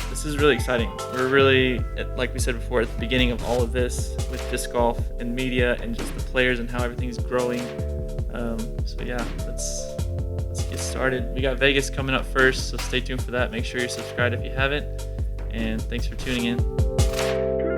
this is really exciting. We're really, like we said before, at the beginning of all of this with disc golf and media and just the players and how everything's growing. Let's get started. We got Vegas coming up first, so stay tuned for that. Make sure you're subscribed if you haven't, and thanks for tuning in.